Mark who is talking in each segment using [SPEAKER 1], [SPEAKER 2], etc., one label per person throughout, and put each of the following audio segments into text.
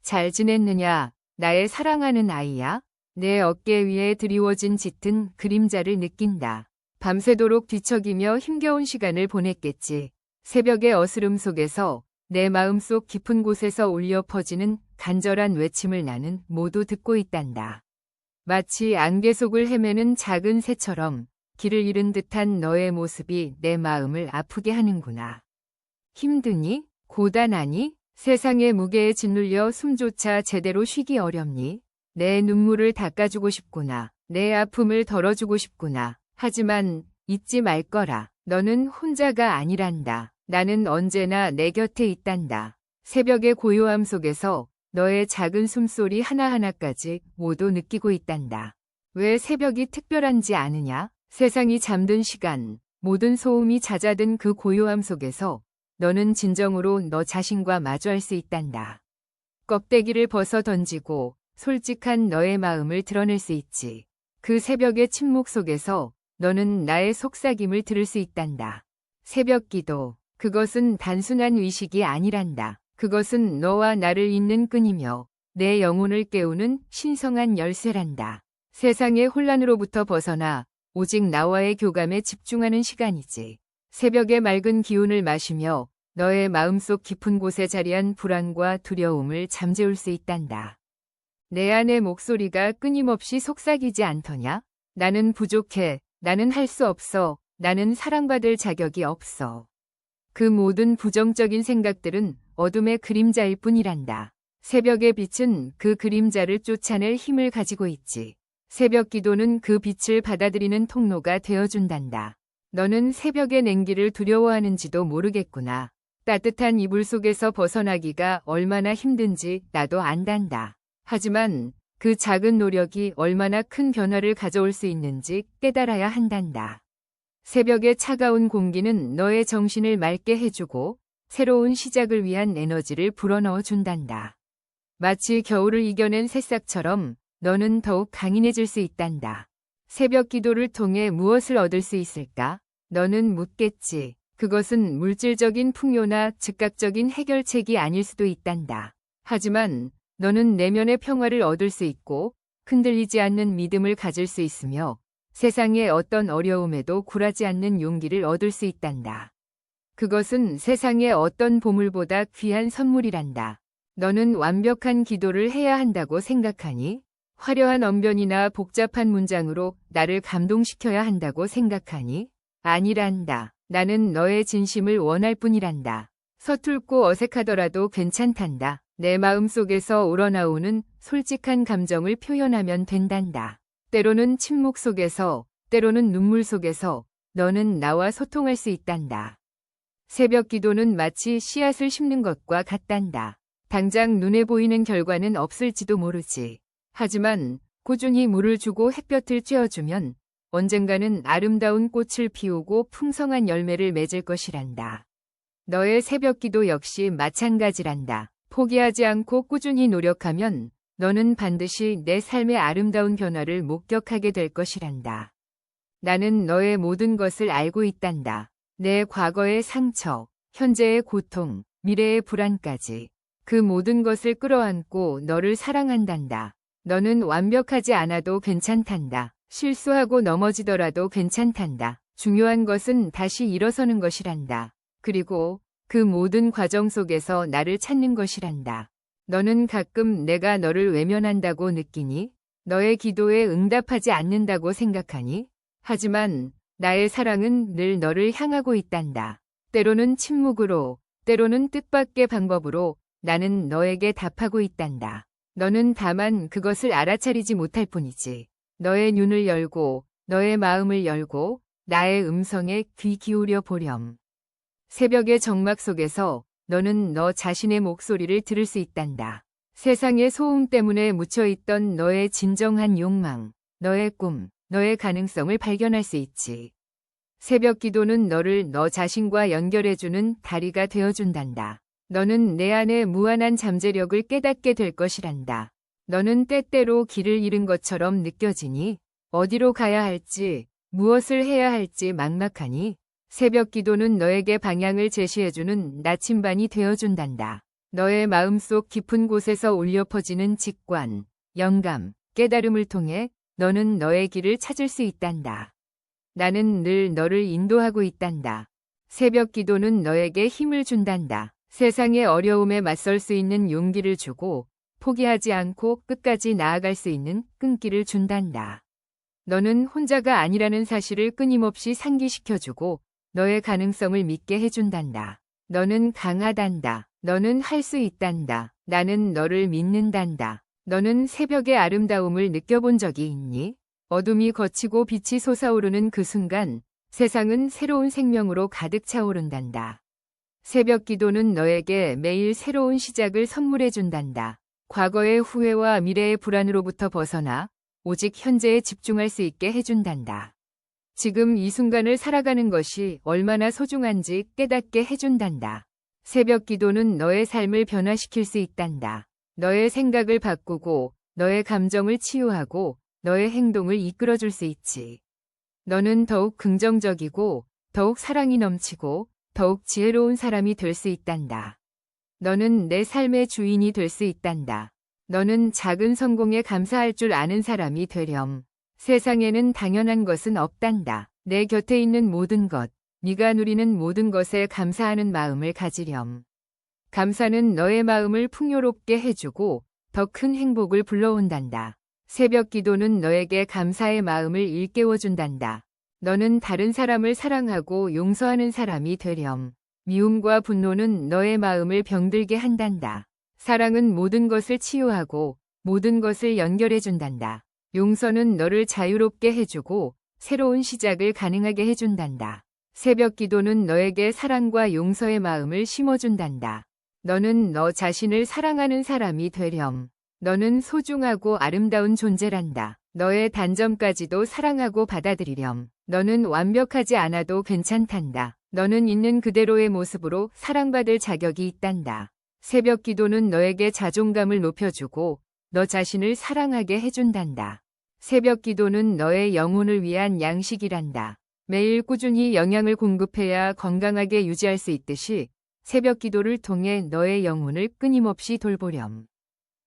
[SPEAKER 1] 잘 지냈느냐, 나의 사랑하는 아이야? 내 어깨 위에 드리워진 짙은 그림자를 느낀다. 밤새도록 뒤척이며 힘겨운 시간을 보냈겠지. 새벽의 어스름 속에서 내 마음속 깊은 곳에서 울려 퍼지는 간절한 외침을 나는 모두 듣고 있단다. 마치 안개 속을 헤매는 작은 새처럼 길을 잃은 듯한 너의 모습이 내 마음을 아프게 하는구나. 힘드니? 고단하니? 세상의 무게에 짓눌려 숨조차 제대로 쉬기 어렵니? 내 눈물을 닦아주고 싶구나. 내 아픔을 덜어주고 싶구나. 하지만 잊지 말 거라. 너는 혼자가 아니란다. 나는 언제나 내 곁에 있단다. 새벽의 고요함 속에서 너의 작은 숨소리 하나하나까지 모두 느끼고 있단다. 왜 새벽이 특별한지 아느냐? 세상이 잠든 시간, 모든 소음이 잦아든 그 고요함 속에서 너는 진정으로 너 자신과 마주할 수 있단다. 껍데기를 벗어 던지고 솔직한 너의 마음을 드러낼 수 있지. 그 새벽의 침묵 속에서 너는 나의 속삭임을 들을 수 있단다. 새벽 기도, 그것은 단순한 의식이 아니란다. 그것은 너와 나를 잇는 끈이며 내 영혼을 깨우는 신성한 열쇠란다. 세상의 혼란으로부터 벗어나 오직 나와의 교감에 집중하는 시간이지. 새벽의 맑은 기운을 마시며 너의 마음속 깊은 곳에 자리한 불안과 두려움을 잠재울 수 있단다. 내 안의 목소리가 끊임없이 속삭이지 않더냐? 나는 부족해. 나는 할 수 없어. 나는 사랑받을 자격이 없어. 그 모든 부정적인 생각들은 어둠의 그림자일 뿐이란다. 새벽의 빛은 그 그림자를 쫓아낼 힘을 가지고 있지. 새벽 기도는 그 빛을 받아들이는 통로가 되어준단다. 너는 새벽의 냉기를 두려워하는지도 모르겠구나. 따뜻한 이불 속에서 벗어나기가 얼마나 힘든지 나도 안단다. 하지만 그 작은 노력이 얼마나 큰 변화를 가져올 수 있는지 깨달아야 한단다. 새벽의 차가운 공기는 너의 정신을 맑게 해주고 새로운 시작을 위한 에너지를 불어넣어 준단다. 마치 겨울을 이겨낸 새싹처럼 너는 더욱 강인해질 수 있단다. 새벽 기도를 통해 무엇을 얻을 수 있을까? 너는 묻겠지. 그것은 물질적인 풍요나 즉각적인 해결책이 아닐 수도 있단다. 하지만 너는 내면의 평화를 얻을 수 있고 흔들리지 않는 믿음을 가질 수 있으며 세상의 어떤 어려움에도 굴하지 않는 용기를 얻을 수 있단다. 그것은 세상의 어떤 보물보다 귀한 선물이란다. 너는 완벽한 기도를 해야 한다고 생각하니? 화려한 언변이나 복잡한 문장으로 나를 감동시켜야 한다고 생각하니? 아니란다. 나는 너의 진심을 원할 뿐이란다. 서툴고 어색하더라도 괜찮단다. 내 마음 속에서 우러나오는 솔직한 감정을 표현하면 된단다. 때로는 침묵 속에서, 때로는 눈물 속에서 너는 나와 소통할 수 있단다. 새벽 기도는 마치 씨앗을 심는 것과 같단다. 당장 눈에 보이는 결과는 없을지도 모르지. 하지만 꾸준히 물을 주고 햇볕을 쬐어주면 언젠가는 아름다운 꽃을 피우고 풍성한 열매를 맺을 것이란다. 너의 새벽 기도 역시 마찬가지란다. 포기하지 않고 꾸준히 노력하면 너는 반드시 내 삶의 아름다운 변화를 목격하게 될 것이란다. 나는 너의 모든 것을 알고 있단다. 내 과거의 상처, 현재의 고통, 미래의 불안까지 그 모든 것을 끌어안고 너를 사랑한단다. 너는 완벽하지 않아도 괜찮단다. 실수하고 넘어지더라도 괜찮단다. 중요한 것은 다시 일어서는 것이란다. 그리고 그 모든 과정 속에서 나를 찾는 것이란다. 너는 가끔 내가 너를 외면한다고 느끼니? 너의 기도에 응답하지 않는다고 생각하니? 하지만 나의 사랑은 늘 너를 향하고 있단다. 때로는 침묵으로, 때로는 뜻밖의 방법으로 나는 너에게 답하고 있단다. 너는 다만 그것을 알아차리지 못할 뿐이지. 너의 눈을 열고, 너의 마음을 열고, 나의 음성에 귀 기울여 보렴. 새벽의 정막 속에서 너는 너 자신의 목소리를 들을 수 있단다. 세상의 소음 때문에 묻혀있던 너의 진정한 욕망, 너의 꿈, 너의 가능성을 발견할 수 있지. 새벽 기도는 너를 너 자신과 연결해주는 다리가 되어준단다. 너는 내 안의 무한한 잠재력을 깨닫게 될 것이란다. 너는 때때로 길을 잃은 것처럼 느껴지니? 어디로 가야 할지, 무엇을 해야 할지 막막하니? 새벽 기도는 너에게 방향을 제시해주는 나침반이 되어준단다. 너의 마음속 깊은 곳에서 울려 퍼지는 직관, 영감, 깨달음을 통해 너는 너의 길을 찾을 수 있단다. 나는 늘 너를 인도하고 있단다. 새벽 기도는 너에게 힘을 준단다. 세상의 어려움에 맞설 수 있는 용기를 주고 포기하지 않고 끝까지 나아갈 수 있는 끈기를 준단다. 너는 혼자가 아니라는 사실을 끊임없이 상기시켜주고 너의 가능성을 믿게 해준단다. 너는 강하단다. 너는 할 수 있단다. 나는 너를 믿는단다. 너는 새벽의 아름다움을 느껴본 적이 있니? 어둠이 걷히고 빛이 솟아오르는 그 순간 세상은 새로운 생명으로 가득 차오른단다. 새벽 기도는 너에게 매일 새로운 시작을 선물해 준단다. 과거의 후회와 미래의 불안으로부터 벗어나 오직 현재에 집중할 수 있게 해준단다. 지금 이 순간을 살아가는 것이 얼마나 소중한지 깨닫게 해준단다. 새벽 기도는 너의 삶을 변화시킬 수 있단다. 너의 생각을 바꾸고 너의 감정을 치유하고 너의 행동을 이끌어줄 수 있지. 너는 더욱 긍정적이고 더욱 사랑이 넘치고 더욱 지혜로운 사람이 될 수 있단다. 너는 내 삶의 주인이 될 수 있단다. 너는 작은 성공에 감사할 줄 아는 사람이 되렴. 세상에는 당연한 것은 없단다. 내 곁에 있는 모든 것, 네가 누리는 모든 것에 감사하는 마음을 가지렴. 감사는 너의 마음을 풍요롭게 해주고 더 큰 행복을 불러온단다. 새벽 기도는 너에게 감사의 마음을 일깨워준단다. 너는 다른 사람을 사랑하고 용서하는 사람이 되렴. 미움과 분노는 너의 마음을 병들게 한단다. 사랑은 모든 것을 치유하고 모든 것을 연결해준단다. 용서는 너를 자유롭게 해주고 새로운 시작을 가능하게 해준단다. 새벽 기도는 너에게 사랑과 용서의 마음을 심어준단다. 너는 너 자신을 사랑하는 사람이 되렴. 너는 소중하고 아름다운 존재란다. 너의 단점까지도 사랑하고 받아들이렴. 너는 완벽하지 않아도 괜찮단다. 너는 있는 그대로의 모습으로 사랑받을 자격이 있단다. 새벽 기도는 너에게 자존감을 높여주고 너 자신을 사랑하게 해준단다. 새벽 기도는 너의 영혼을 위한 양식이란다. 매일 꾸준히 영양을 공급해야 건강하게 유지할 수 있듯이 새벽 기도를 통해 너의 영혼을 끊임없이 돌보렴.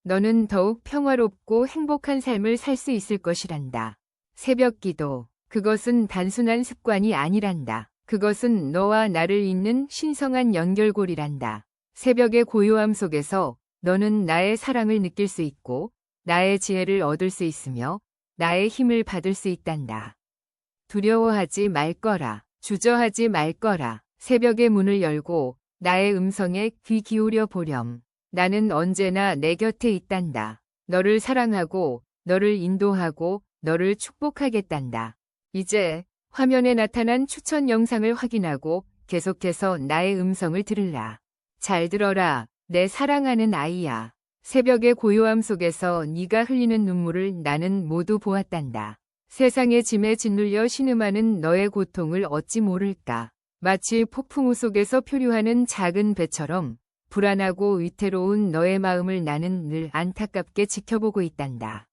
[SPEAKER 1] 너는 더욱 평화롭고 행복한 삶을 살 수 있을 것이란다. 새벽 기도, 그것은 단순한 습관이 아니란다. 그것은 너와 나를 잇는 신성한 연결고리란다. 새벽의 고요함 속에서 너는 나의 사랑을 느낄 수 있고 나의 지혜를 얻을 수 있으며 나의 힘을 받을 수 있단다. 두려워하지 말 거라. 주저하지 말 거라. 새벽의 문을 열고 나의 음성에 귀 기울여 보렴. 나는 언제나 내 곁에 있단다. 너를 사랑하고 너를 인도하고 너를 축복하겠단다. 이제 화면에 나타난 추천 영상을 확인하고 계속해서 나의 음성을 들으라. 잘 들어라. 내 사랑하는 아이야. 새벽의 고요함 속에서 네가 흘리는 눈물을 나는 모두 보았단다. 세상의 짐에 짓눌려 신음하는 너의 고통을 어찌 모를까. 마치 폭풍우 속에서 표류하는 작은 배처럼 불안하고 위태로운 너의 마음을 나는 늘 안타깝게 지켜보고 있단다.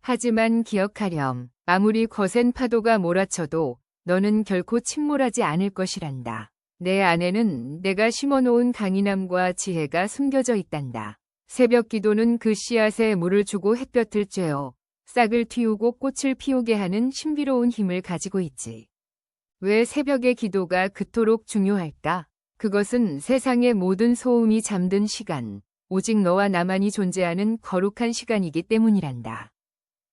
[SPEAKER 1] 하지만 기억하렴. 아무리 거센 파도가 몰아쳐도 너는 결코 침몰하지 않을 것이란다. 내 안에는 내가 심어놓은 강인함과 지혜가 숨겨져 있단다. 새벽 기도는 그 씨앗에 물을 주고 햇볕을 쬐어 싹을 틔우고 꽃을 피우게 하는 신비로운 힘을 가지고 있지. 왜 새벽의 기도가 그토록 중요할까? 그것은 세상의 모든 소음이 잠든 시간, 오직 너와 나만이 존재하는 거룩한 시간이기 때문이란다.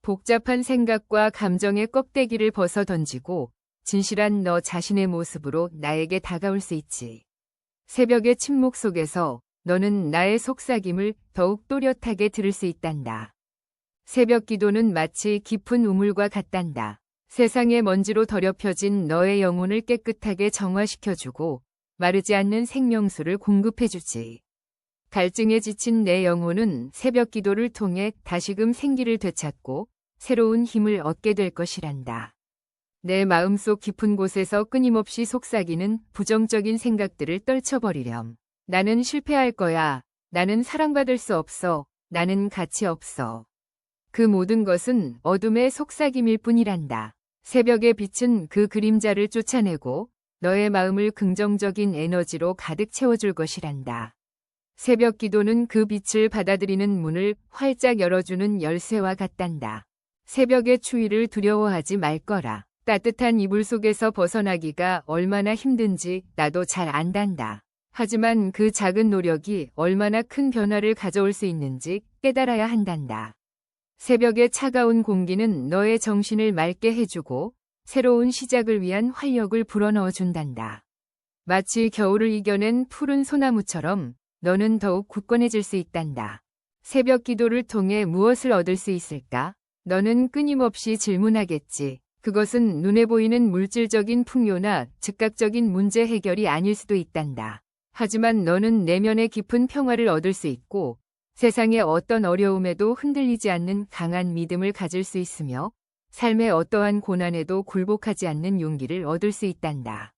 [SPEAKER 1] 복잡한 생각과 감정의 껍데기를 벗어 던지고 진실한 너 자신의 모습으로 나에게 다가올 수 있지. 새벽의 침묵 속에서 너는 나의 속삭임을 더욱 또렷하게 들을 수 있단다. 새벽 기도는 마치 깊은 우물과 같단다. 세상의 먼지로 더럽혀진 너의 영혼을 깨끗하게 정화시켜주고 마르지 않는 생명수를 공급해주지. 갈증에 지친 내 영혼은 새벽 기도를 통해 다시금 생기를 되찾고 새로운 힘을 얻게 될 것이란다. 내 마음속 깊은 곳에서 끊임없이 속삭이는 부정적인 생각들을 떨쳐버리렴. 나는 실패할 거야. 나는 사랑받을 수 없어. 나는 가치 없어. 그 모든 것은 어둠의 속삭임일 뿐이란다. 새벽의 빛은 그 그림자를 쫓아내고 너의 마음을 긍정적인 에너지로 가득 채워줄 것이란다. 새벽 기도는 그 빛을 받아들이는 문을 활짝 열어주는 열쇠와 같단다. 새벽의 추위를 두려워하지 말 거라. 따뜻한 이불 속에서 벗어나기가 얼마나 힘든지 나도 잘 안단다. 하지만 그 작은 노력이 얼마나 큰 변화를 가져올 수 있는지 깨달아야 한단다. 새벽의 차가운 공기는 너의 정신을 맑게 해주고 새로운 시작을 위한 활력을 불어넣어 준단다. 마치 겨울을 이겨낸 푸른 소나무처럼 너는 더욱 굳건해질 수 있단다. 새벽 기도를 통해 무엇을 얻을 수 있을까? 너는 끊임없이 질문하겠지. 그것은 눈에 보이는 물질적인 풍요나 즉각적인 문제 해결이 아닐 수도 있단다. 하지만 너는 내면의 깊은 평화를 얻을 수 있고 세상의 어떤 어려움에도 흔들리지 않는 강한 믿음을 가질 수 있으며 삶의 어떠한 고난에도 굴복하지 않는 용기를 얻을 수 있단다.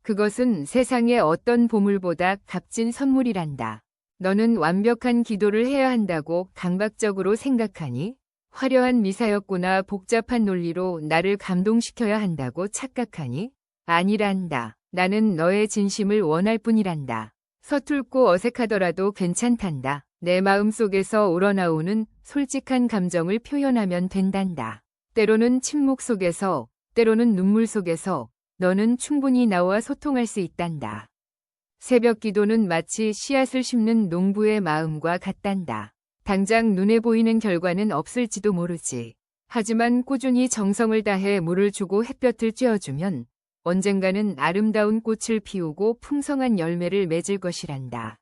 [SPEAKER 1] 그것은 세상의 어떤 보물보다 값진 선물이란다. 너는 완벽한 기도를 해야 한다고 강박적으로 생각하니? 화려한 미사였구나 복잡한 논리로 나를 감동시켜야 한다고 착각하니? 아니란다. 나는 너의 진심을 원할 뿐이란다. 서툴고 어색하더라도 괜찮단다. 내 마음 속에서 우러나오는 솔직한 감정을 표현하면 된단다. 때로는 침묵 속에서, 때로는 눈물 속에서 너는 충분히 나와 소통할 수 있단다. 새벽 기도는 마치 씨앗을 심는 농부의 마음과 같단다. 당장 눈에 보이는 결과는 없을지도 모르지. 하지만 꾸준히 정성을 다해 물을 주고 햇볕을 쬐어주면 언젠가는 아름다운 꽃을 피우고 풍성한 열매를 맺을 것이란다.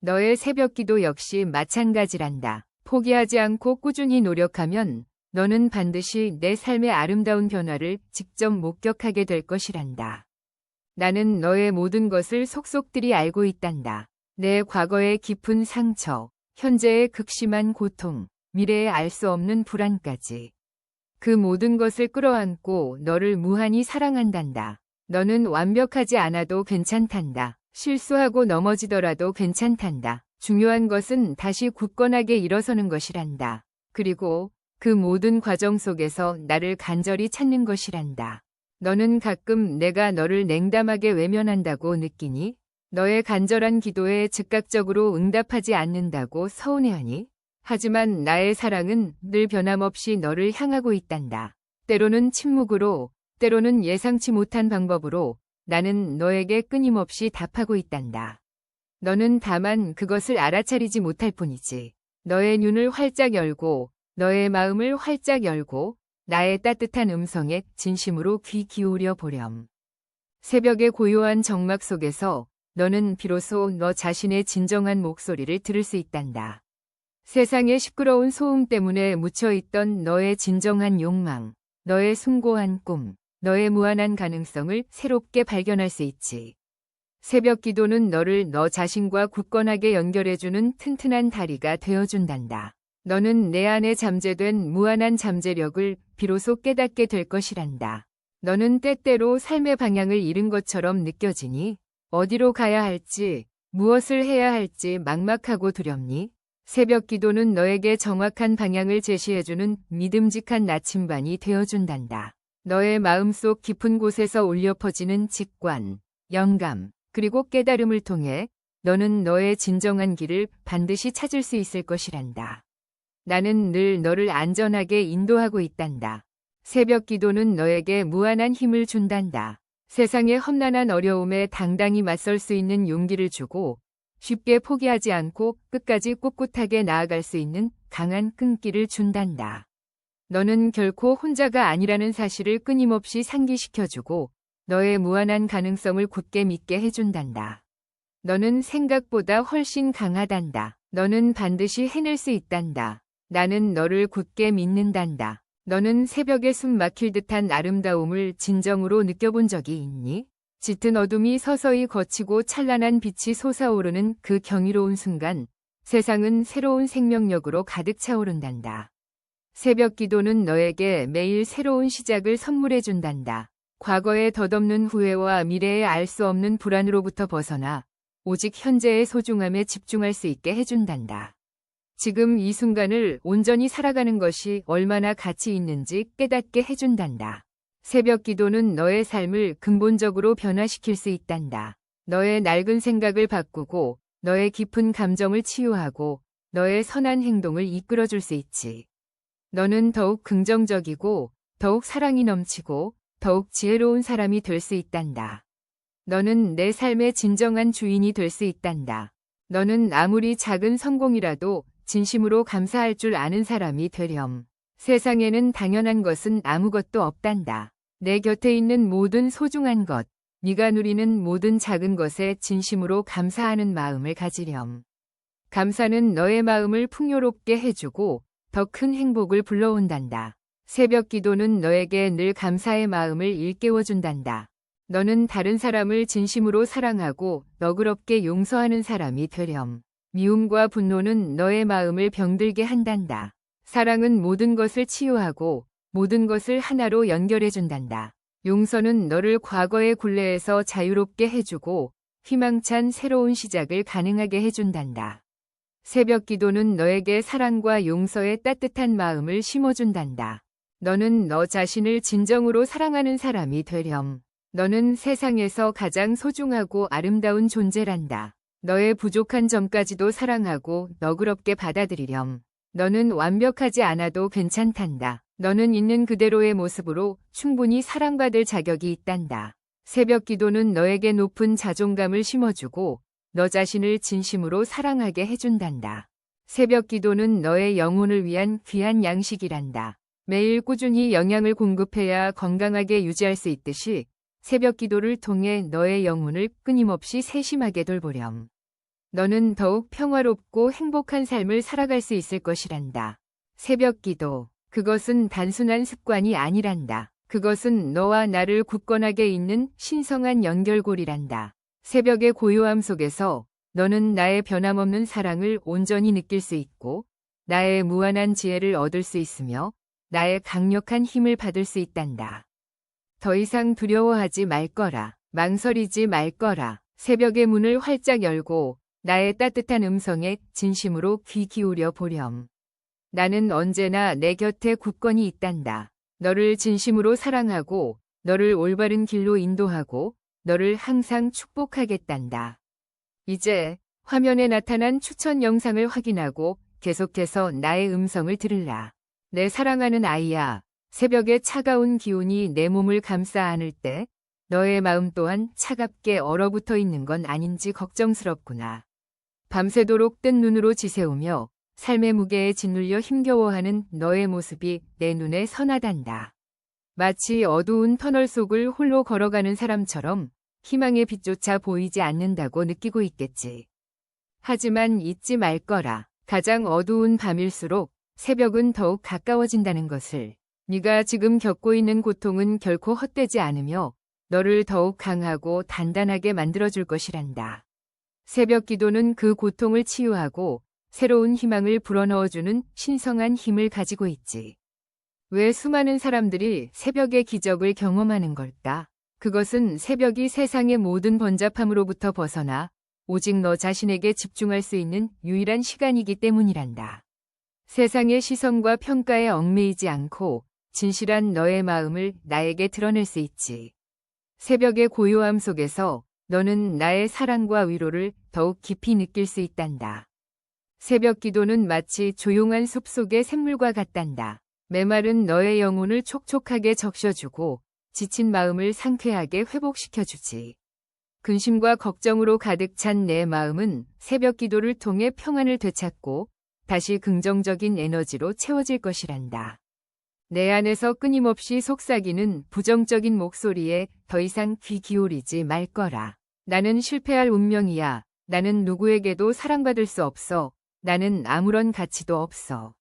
[SPEAKER 1] 너의 새벽 기도 역시 마찬가지란다. 포기하지 않고 꾸준히 노력하면 너는 반드시 내 삶의 아름다운 변화를 직접 목격하게 될 것이란다. 나는 너의 모든 것을 속속들이 알고 있단다. 내 과거의 깊은 상처, 현재의 극심한 고통, 미래의 알 수 없는 불안까지. 그 모든 것을 끌어안고 너를 무한히 사랑한단다. 너는 완벽하지 않아도 괜찮단다. 실수하고 넘어지더라도 괜찮단다. 중요한 것은 다시 굳건하게 일어서는 것이란다. 그리고 그 모든 과정 속에서 나를 간절히 찾는 것이란다. 너는 가끔 내가 너를 냉담하게 외면한다고 느끼니? 너의 간절한 기도에 즉각적으로 응답하지 않는다고 서운해하니? 하지만 나의 사랑은 늘 변함없이 너를 향하고 있단다. 때로는 침묵으로, 때로는 예상치 못한 방법으로 나는 너에게 끊임없이 답하고 있단다. 너는 다만 그것을 알아차리지 못할 뿐이지. 너의 눈을 활짝 열고 너의 마음을 활짝 열고 나의 따뜻한 음성에 진심으로 귀 기울여 보렴. 새벽의 고요한 정막 속에서 너는 비로소 너 자신의 진정한 목소리를 들을 수 있단다. 세상의 시끄러운 소음 때문에 묻혀있던 너의 진정한 욕망, 너의 숭고한 꿈, 너의 무한한 가능성을 새롭게 발견할 수 있지. 새벽 기도는 너를 너 자신과 굳건하게 연결해주는 튼튼한 다리가 되어준단다. 너는 내 안에 잠재된 무한한 잠재력을 비로소 깨닫게 될 것이란다. 너는 때때로 삶의 방향을 잃은 것처럼 느껴지니? 어디로 가야 할지, 무엇을 해야 할지 막막하고 두렵니? 새벽 기도는 너에게 정확한 방향을 제시해주는 믿음직한 나침반이 되어준단다. 너의 마음속 깊은 곳에서 울려 퍼지는 직관, 영감, 그리고 깨달음을 통해 너는 너의 진정한 길을 반드시 찾을 수 있을 것이란다. 나는 늘 너를 안전하게 인도하고 있단다. 새벽 기도는 너에게 무한한 힘을 준단다. 세상의 험난한 어려움에 당당히 맞설 수 있는 용기를 주고 쉽게 포기하지 않고 끝까지 꿋꿋하게 나아갈 수 있는 강한 끈기를 준단다. 너는 결코 혼자가 아니라는 사실을 끊임없이 상기시켜주고 너의 무한한 가능성을 굳게 믿게 해준단다. 너는 생각보다 훨씬 강하단다. 너는 반드시 해낼 수 있단다. 나는 너를 굳게 믿는단다. 너는 새벽에 숨 막힐 듯한 아름다움을 진정으로 느껴본 적이 있니? 짙은 어둠이 서서히 걷히고 찬란한 빛이 솟아오르는 그 경이로운 순간, 세상은 새로운 생명력으로 가득 차오른단다. 새벽 기도는 너에게 매일 새로운 시작을 선물해 준단다. 과거의 덧없는 후회와 미래의 알 수 없는 불안으로부터 벗어나 오직 현재의 소중함에 집중할 수 있게 해준단다. 지금 이 순간을 온전히 살아가는 것이 얼마나 가치 있는지 깨닫게 해준단다. 새벽 기도는 너의 삶을 근본적으로 변화시킬 수 있단다. 너의 낡은 생각을 바꾸고 너의 깊은 감정을 치유하고 너의 선한 행동을 이끌어줄 수 있지. 너는 더욱 긍정적이고 더욱 사랑이 넘치고 더욱 지혜로운 사람이 될 수 있단다. 너는 내 삶의 진정한 주인이 될 수 있단다. 너는 아무리 작은 성공이라도 진심으로 감사할 줄 아는 사람이 되렴. 세상에는 당연한 것은 아무것도 없단다. 내 곁에 있는 모든 소중한 것, 네가 누리는 모든 작은 것에 진심으로 감사하는 마음을 가지렴. 감사는 너의 마음을 풍요롭게 해주고 더 큰 행복을 불러온단다. 새벽 기도는 너에게 늘 감사의 마음을 일깨워준단다. 너는 다른 사람을 진심으로 사랑하고 너그럽게 용서하는 사람이 되렴. 미움과 분노는 너의 마음을 병들게 한단다. 사랑은 모든 것을 치유하고 모든 것을 하나로 연결해준단다. 용서는 너를 과거의 굴레에서 자유롭게 해주고 희망찬 새로운 시작을 가능하게 해준단다. 새벽 기도는 너에게 사랑과 용서의 따뜻한 마음을 심어준단다. 너는 너 자신을 진정으로 사랑하는 사람이 되렴. 너는 세상에서 가장 소중하고 아름다운 존재란다. 너의 부족한 점까지도 사랑하고 너그럽게 받아들이렴. 너는 완벽하지 않아도 괜찮단다. 너는 있는 그대로의 모습으로 충분히 사랑받을 자격이 있단다. 새벽 기도는 너에게 높은 자존감을 심어주고 너 자신을 진심으로 사랑하게 해준단다. 새벽 기도는 너의 영혼을 위한 귀한 양식이란다. 매일 꾸준히 영양을 공급해야 건강하게 유지할 수 있듯이 새벽 기도를 통해 너의 영혼을 끊임없이 세심하게 돌보렴. 너는 더욱 평화롭고 행복한 삶을 살아갈 수 있을 것이란다. 새벽 기도, 그것은 단순한 습관이 아니란다. 그것은 너와 나를 굳건하게 잇는 신성한 연결고리란다. 새벽의 고요함 속에서 너는 나의 변함없는 사랑을 온전히 느낄 수 있고 나의 무한한 지혜를 얻을 수 있으며 나의 강력한 힘을 받을 수 있단다. 더 이상 두려워하지 말 거라. 망설이지 말 거라. 새벽의 문을 활짝 열고 나의 따뜻한 음성에 진심으로 귀 기울여 보렴. 나는 언제나 내 곁에 굳건히 있단다. 너를 진심으로 사랑하고 너를 올바른 길로 인도하고 너를 항상 축복하겠단다. 이제 화면에 나타난 추천 영상을 확인하고 계속해서 나의 음성을 들으라. 내 사랑하는 아이야. 새벽의 차가운 기운이 내 몸을 감싸 안을 때 너의 마음 또한 차갑게 얼어붙어 있는 건 아닌지 걱정스럽구나. 밤새도록 뜬 눈으로 지새우며 삶의 무게에 짓눌려 힘겨워하는 너의 모습이 내 눈에 선하단다. 마치 어두운 터널 속을 홀로 걸어가는 사람처럼 희망의 빛조차 보이지 않는다고 느끼고 있겠지. 하지만 잊지 말 거라. 가장 어두운 밤일수록 새벽은 더욱 가까워진다는 것을. 네가 지금 겪고 있는 고통은 결코 헛되지 않으며 너를 더욱 강하고 단단하게 만들어줄 것이란다. 새벽 기도는 그 고통을 치유하고 새로운 희망을 불어넣어주는 신성한 힘을 가지고 있지. 왜 수많은 사람들이 새벽의 기적을 경험하는 걸까? 그것은 새벽이 세상의 모든 번잡함으로부터 벗어나 오직 너 자신에게 집중할 수 있는 유일한 시간이기 때문이란다. 세상의 시선과 평가에 얽매이지 않고 진실한 너의 마음을 나에게 드러낼 수 있지. 새벽의 고요함 속에서 너는 나의 사랑과 위로를 더욱 깊이 느낄 수 있단다. 새벽 기도는 마치 조용한 숲 속의 샘물과 같단다. 메마른 너의 영혼을 촉촉하게 적셔주고 지친 마음을 상쾌하게 회복시켜주지. 근심과 걱정으로 가득 찬 내 마음은 새벽 기도를 통해 평안을 되찾고 다시 긍정적인 에너지로 채워질 것이란다. 내 안에서 끊임없이 속삭이는 부정적인 목소리에 더 이상 귀 기울이지 말 거라. 나는 실패할 운명이야. 나는 누구에게도 사랑받을 수 없어. 나는 아무런 가치도 없어.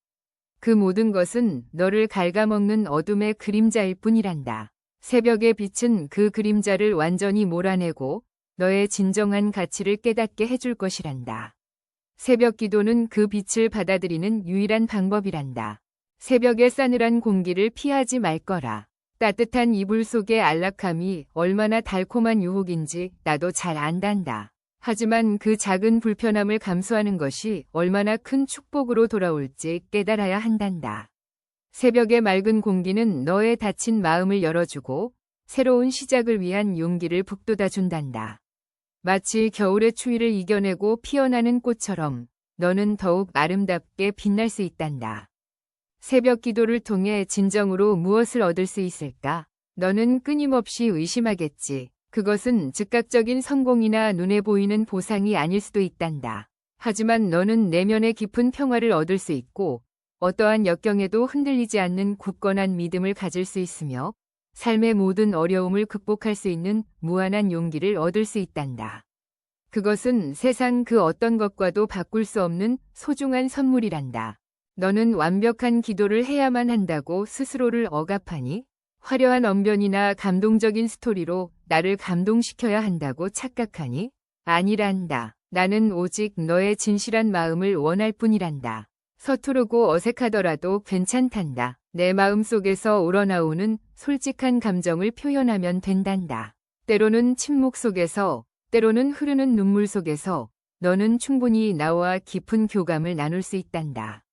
[SPEAKER 1] 그 모든 것은 너를 갉아먹는 어둠의 그림자일 뿐이란다. 새벽의 빛은 그 그림자를 완전히 몰아내고 너의 진정한 가치를 깨닫게 해줄 것이란다. 새벽 기도는 그 빛을 받아들이는 유일한 방법이란다. 새벽의 싸늘한 공기를 피하지 말 거라. 따뜻한 이불 속의 안락함이 얼마나 달콤한 유혹인지 나도 잘 안단다. 하지만 그 작은 불편함을 감수하는 것이 얼마나 큰 축복으로 돌아올지 깨달아야 한단다. 새벽의 맑은 공기는 너의 닫힌 마음을 열어주고 새로운 시작을 위한 용기를 북돋아 준단다. 마치 겨울의 추위를 이겨내고 피어나는 꽃처럼 너는 더욱 아름답게 빛날 수 있단다. 새벽 기도를 통해 진정으로 무엇을 얻을 수 있을까? 너는 끊임없이 의심하겠지. 그것은 즉각적인 성공이나 눈에 보이는 보상이 아닐 수도 있단다. 하지만 너는 내면의 깊은 평화를 얻을 수 있고 어떠한 역경에도 흔들리지 않는 굳건한 믿음을 가질 수 있으며 삶의 모든 어려움을 극복할 수 있는 무한한 용기를 얻을 수 있단다. 그것은 세상 그 어떤 것과도 바꿀 수 없는 소중한 선물이란다. 너는 완벽한 기도를 해야만 한다고 스스로를 억압하니? 화려한 언변이나 감동적인 스토리로 나를 감동시켜야 한다고 착각하니? 아니란다. 나는 오직 너의 진실한 마음을 원할 뿐이란다. 서투르고 어색하더라도 괜찮단다. 내 마음 속에서 우러나오는 솔직한 감정을 표현하면 된단다. 때로는 침묵 속에서, 때로는 흐르는 눈물 속에서 너는 충분히 나와 깊은 교감을 나눌 수 있단다.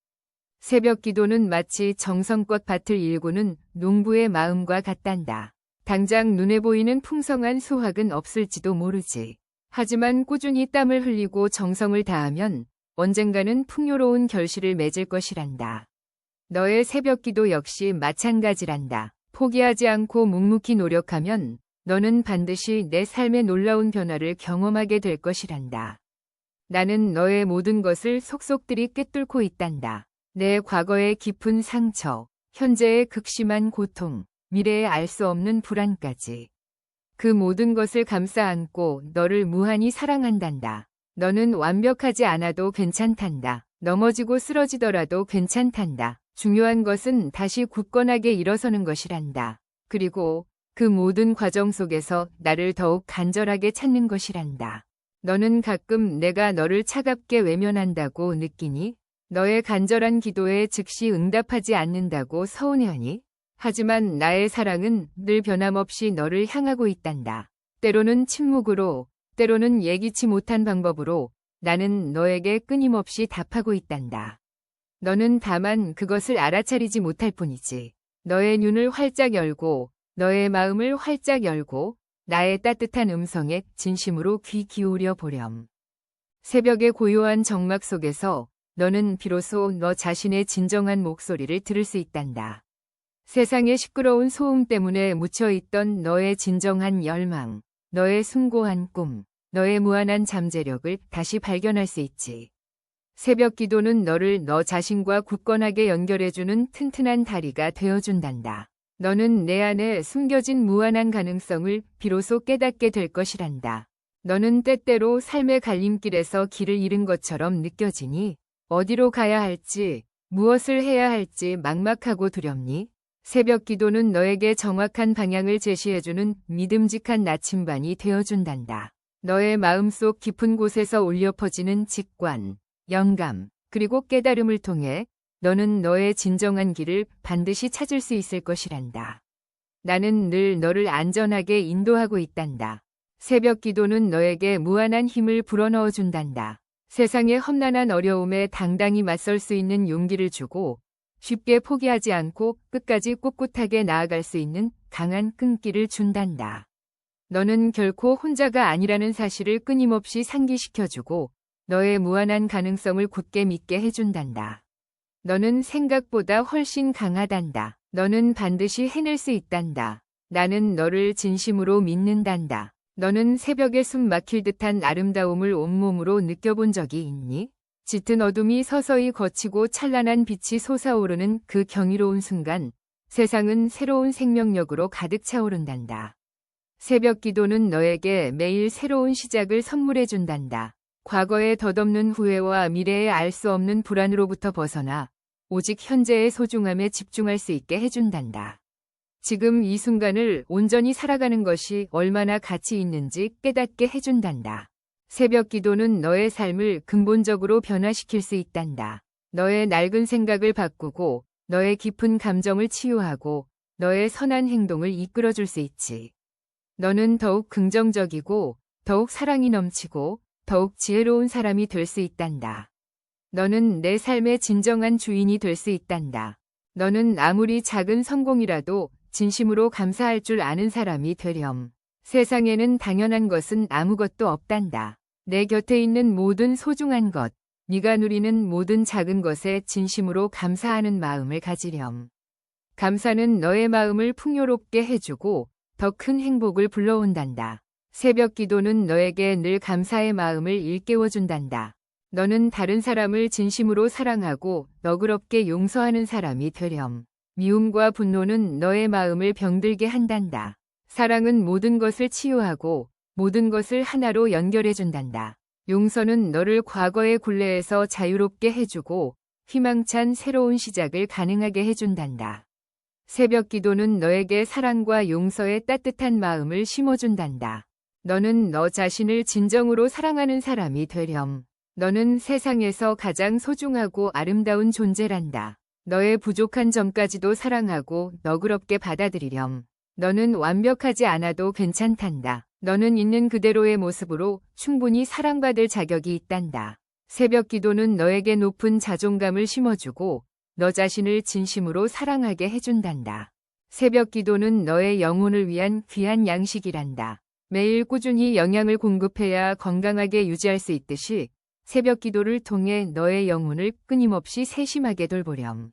[SPEAKER 1] 새벽 기도는 마치 정성껏 밭을 일구는 농부의 마음과 같단다. 당장 눈에 보이는 풍성한 수확은 없을지도 모르지. 하지만 꾸준히 땀을 흘리고 정성을 다하면 언젠가는 풍요로운 결실을 맺을 것이란다. 너의 새벽 기도 역시 마찬가지란다. 포기하지 않고 묵묵히 노력하면 너는 반드시 내 삶의 놀라운 변화를 경험하게 될 것이란다. 나는 너의 모든 것을 속속들이 꿰뚫고 있단다. 내 과거의 깊은 상처, 현재의 극심한 고통, 미래의 알 수 없는 불안까지. 그 모든 것을 감싸 안고 너를 무한히 사랑한단다. 너는 완벽하지 않아도 괜찮단다. 넘어지고 쓰러지더라도 괜찮단다. 중요한 것은 다시 굳건하게 일어서는 것이란다. 그리고 그 모든 과정 속에서 나를 더욱 간절하게 찾는 것이란다. 너는 가끔 내가 너를 차갑게 외면한다고 느끼니? 너의 간절한 기도에 즉시 응답하지 않는다고 서운해하니? 하지만 나의 사랑은 늘 변함없이 너를 향하고 있단다. 때로는 침묵으로, 때로는 예기치 못한 방법으로 나는 너에게 끊임없이 답하고 있단다. 너는 다만 그것을 알아차리지 못할 뿐이지. 너의 눈을 활짝 열고, 너의 마음을 활짝 열고, 나의 따뜻한 음성에 진심으로 귀 기울여 보렴. 새벽의 고요한 정막 속에서 너는 비로소 너 자신의 진정한 목소리를 들을 수 있단다. 세상의 시끄러운 소음 때문에 묻혀있던 너의 진정한 열망, 너의 숭고한 꿈, 너의 무한한 잠재력을 다시 발견할 수 있지. 새벽 기도는 너를 너 자신과 굳건하게 연결해주는 튼튼한 다리가 되어준단다. 너는 내 안에 숨겨진 무한한 가능성을 비로소 깨닫게 될 것이란다. 너는 때때로 삶의 갈림길에서 길을 잃은 것처럼 느껴지니? 어디로 가야 할지, 무엇을 해야 할지 막막하고 두렵니? 새벽 기도는 너에게 정확한 방향을 제시해주는 믿음직한 나침반이 되어준단다. 너의 마음속 깊은 곳에서 울려 퍼지는 직관, 영감, 그리고 깨달음을 통해 너는 너의 진정한 길을 반드시 찾을 수 있을 것이란다. 나는 늘 너를 안전하게 인도하고 있단다. 새벽 기도는 너에게 무한한 힘을 불어넣어 준단다. 세상의 험난한 어려움에 당당히 맞설 수 있는 용기를 주고 쉽게 포기하지 않고 끝까지 꿋꿋하게 나아갈 수 있는 강한 끈기를 준단다. 너는 결코 혼자가 아니라는 사실을 끊임없이 상기시켜주고 너의 무한한 가능성을 굳게 믿게 해준단다. 너는 생각보다 훨씬 강하단다. 너는 반드시 해낼 수 있단다. 나는 너를 진심으로 믿는단다. 너는 새벽에 숨 막힐 듯한 아름다움을 온몸으로 느껴본 적이 있니? 짙은 어둠이 서서히 걷히고 찬란한 빛이 솟아오르는 그 경이로운 순간, 세상은 새로운 생명력으로 가득 차오른단다. 새벽 기도는 너에게 매일 새로운 시작을 선물해 준단다. 과거의 덧없는 후회와 미래의 알 수 없는 불안으로부터 벗어나 오직 현재의 소중함에 집중할 수 있게 해준단다. 지금 이 순간을 온전히 살아가는 것이 얼마나 가치 있는지 깨닫게 해준단다. 새벽 기도는 너의 삶을 근본적으로 변화시킬 수 있단다. 너의 낡은 생각을 바꾸고 너의 깊은 감정을 치유하고 너의 선한 행동을 이끌어줄 수 있지. 너는 더욱 긍정적이고 더욱 사랑이 넘치고 더욱 지혜로운 사람이 될 수 있단다. 너는 내 삶의 진정한 주인이 될 수 있단다. 너는 아무리 작은 성공이라도 진심으로 감사할 줄 아는 사람이 되렴. 세상에는 당연한 것은 아무것도 없단다. 내 곁에 있는 모든 소중한 것, 네가 누리는 모든 작은 것에 진심으로 감사하는 마음을 가지렴. 감사는 너의 마음을 풍요롭게 해주고 더 큰 행복을 불러온단다. 새벽 기도는 너에게 늘 감사의 마음을 일깨워준단다. 너는 다른 사람을 진심으로 사랑하고 너그럽게 용서하는 사람이 되렴. 미움과 분노는 너의 마음을 병들게 한단다. 사랑은 모든 것을 치유하고 모든 것을 하나로 연결해준단다. 용서는 너를 과거의 굴레에서 자유롭게 해주고 희망찬 새로운 시작을 가능하게 해준단다. 새벽 기도는 너에게 사랑과 용서의 따뜻한 마음을 심어준단다. 너는 너 자신을 진정으로 사랑하는 사람이 되렴. 너는 세상에서 가장 소중하고 아름다운 존재란다. 너의 부족한 점까지도 사랑하고 너그럽게 받아들이렴. 너는 완벽하지 않아도 괜찮단다. 너는 있는 그대로의 모습으로 충분히 사랑받을 자격이 있단다. 새벽 기도는 너에게 높은 자존감을 심어주고 너 자신을 진심으로 사랑하게 해준단다. 새벽 기도는 너의 영혼을 위한 귀한 양식이란다. 매일 꾸준히 영양을 공급해야 건강하게 유지할 수 있듯이 새벽 기도를 통해 너의 영혼을 끊임없이 세심하게 돌보렴.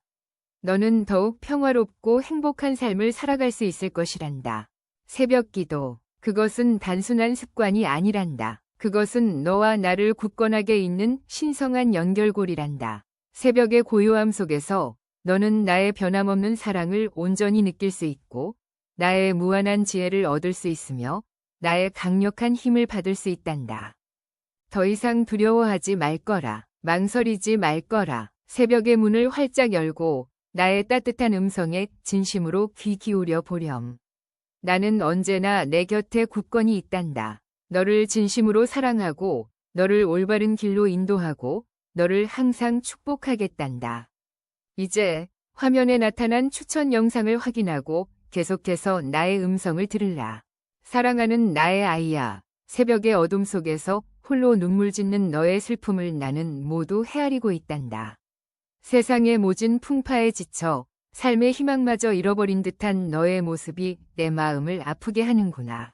[SPEAKER 1] 너는 더욱 평화롭고 행복한 삶을 살아갈 수 있을 것이란다. 새벽 기도, 그것은 단순한 습관이 아니란다. 그것은 너와 나를 굳건하게 잇는 신성한 연결고리란다. 새벽의 고요함 속에서 너는 나의 변함없는 사랑을 온전히 느낄 수 있고 나의 무한한 지혜를 얻을 수 있으며 나의 강력한 힘을 받을 수 있단다. 더 이상 두려워하지 말 거라. 망설이지 말 거라. 새벽의 문을 활짝 열고 나의 따뜻한 음성에 진심으로 귀 기울여 보렴. 나는 언제나 내 곁에 굳건히 있단다. 너를 진심으로 사랑하고 너를 올바른 길로 인도하고 너를 항상 축복하겠단다. 이제 화면에 나타난 추천 영상을 확인하고 계속해서 나의 음성을 들으라. 사랑하는 나의 아이야. 새벽의 어둠 속에서 홀로 눈물 짓는 너의 슬픔을 나는 모두 헤아리고 있단다. 세상의 모진 풍파에 지쳐 삶의 희망마저 잃어버린 듯한 너의 모습이 내 마음을 아프게 하는구나.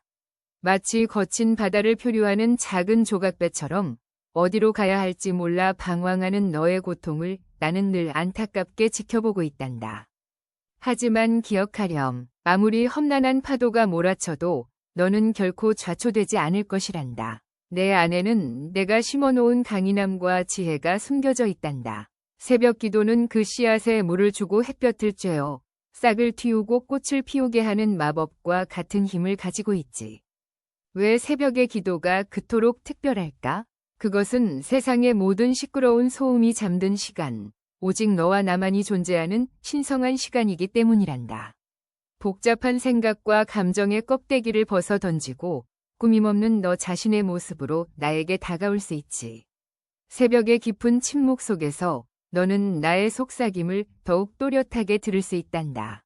[SPEAKER 1] 마치 거친 바다를 표류하는 작은 조각배처럼 어디로 가야 할지 몰라 방황하는 너의 고통을 나는 늘 안타깝게 지켜보고 있단다. 하지만 기억하렴. 아무리 험난한 파도가 몰아쳐도 너는 결코 좌초되지 않을 것이란다. 내 안에는 내가 심어놓은 강인함과 지혜가 숨겨져 있단다. 새벽 기도는 그 씨앗에 물을 주고 햇볕을 쬐어 싹을 틔우고 꽃을 피우게 하는 마법과 같은 힘을 가지고 있지. 왜 새벽의 기도가 그토록 특별할까? 그것은 세상의 모든 시끄러운 소음이 잠든 시간, 오직 너와 나만이 존재하는 신성한 시간이기 때문이란다. 복잡한 생각과 감정의 껍데기를 벗어 던지고 꾸밈없는 너 자신의 모습으로 나에게 다가올 수 있지. 새벽의 깊은 침묵 속에서 너는 나의 속삭임을 더욱 또렷하게 들을 수 있단다.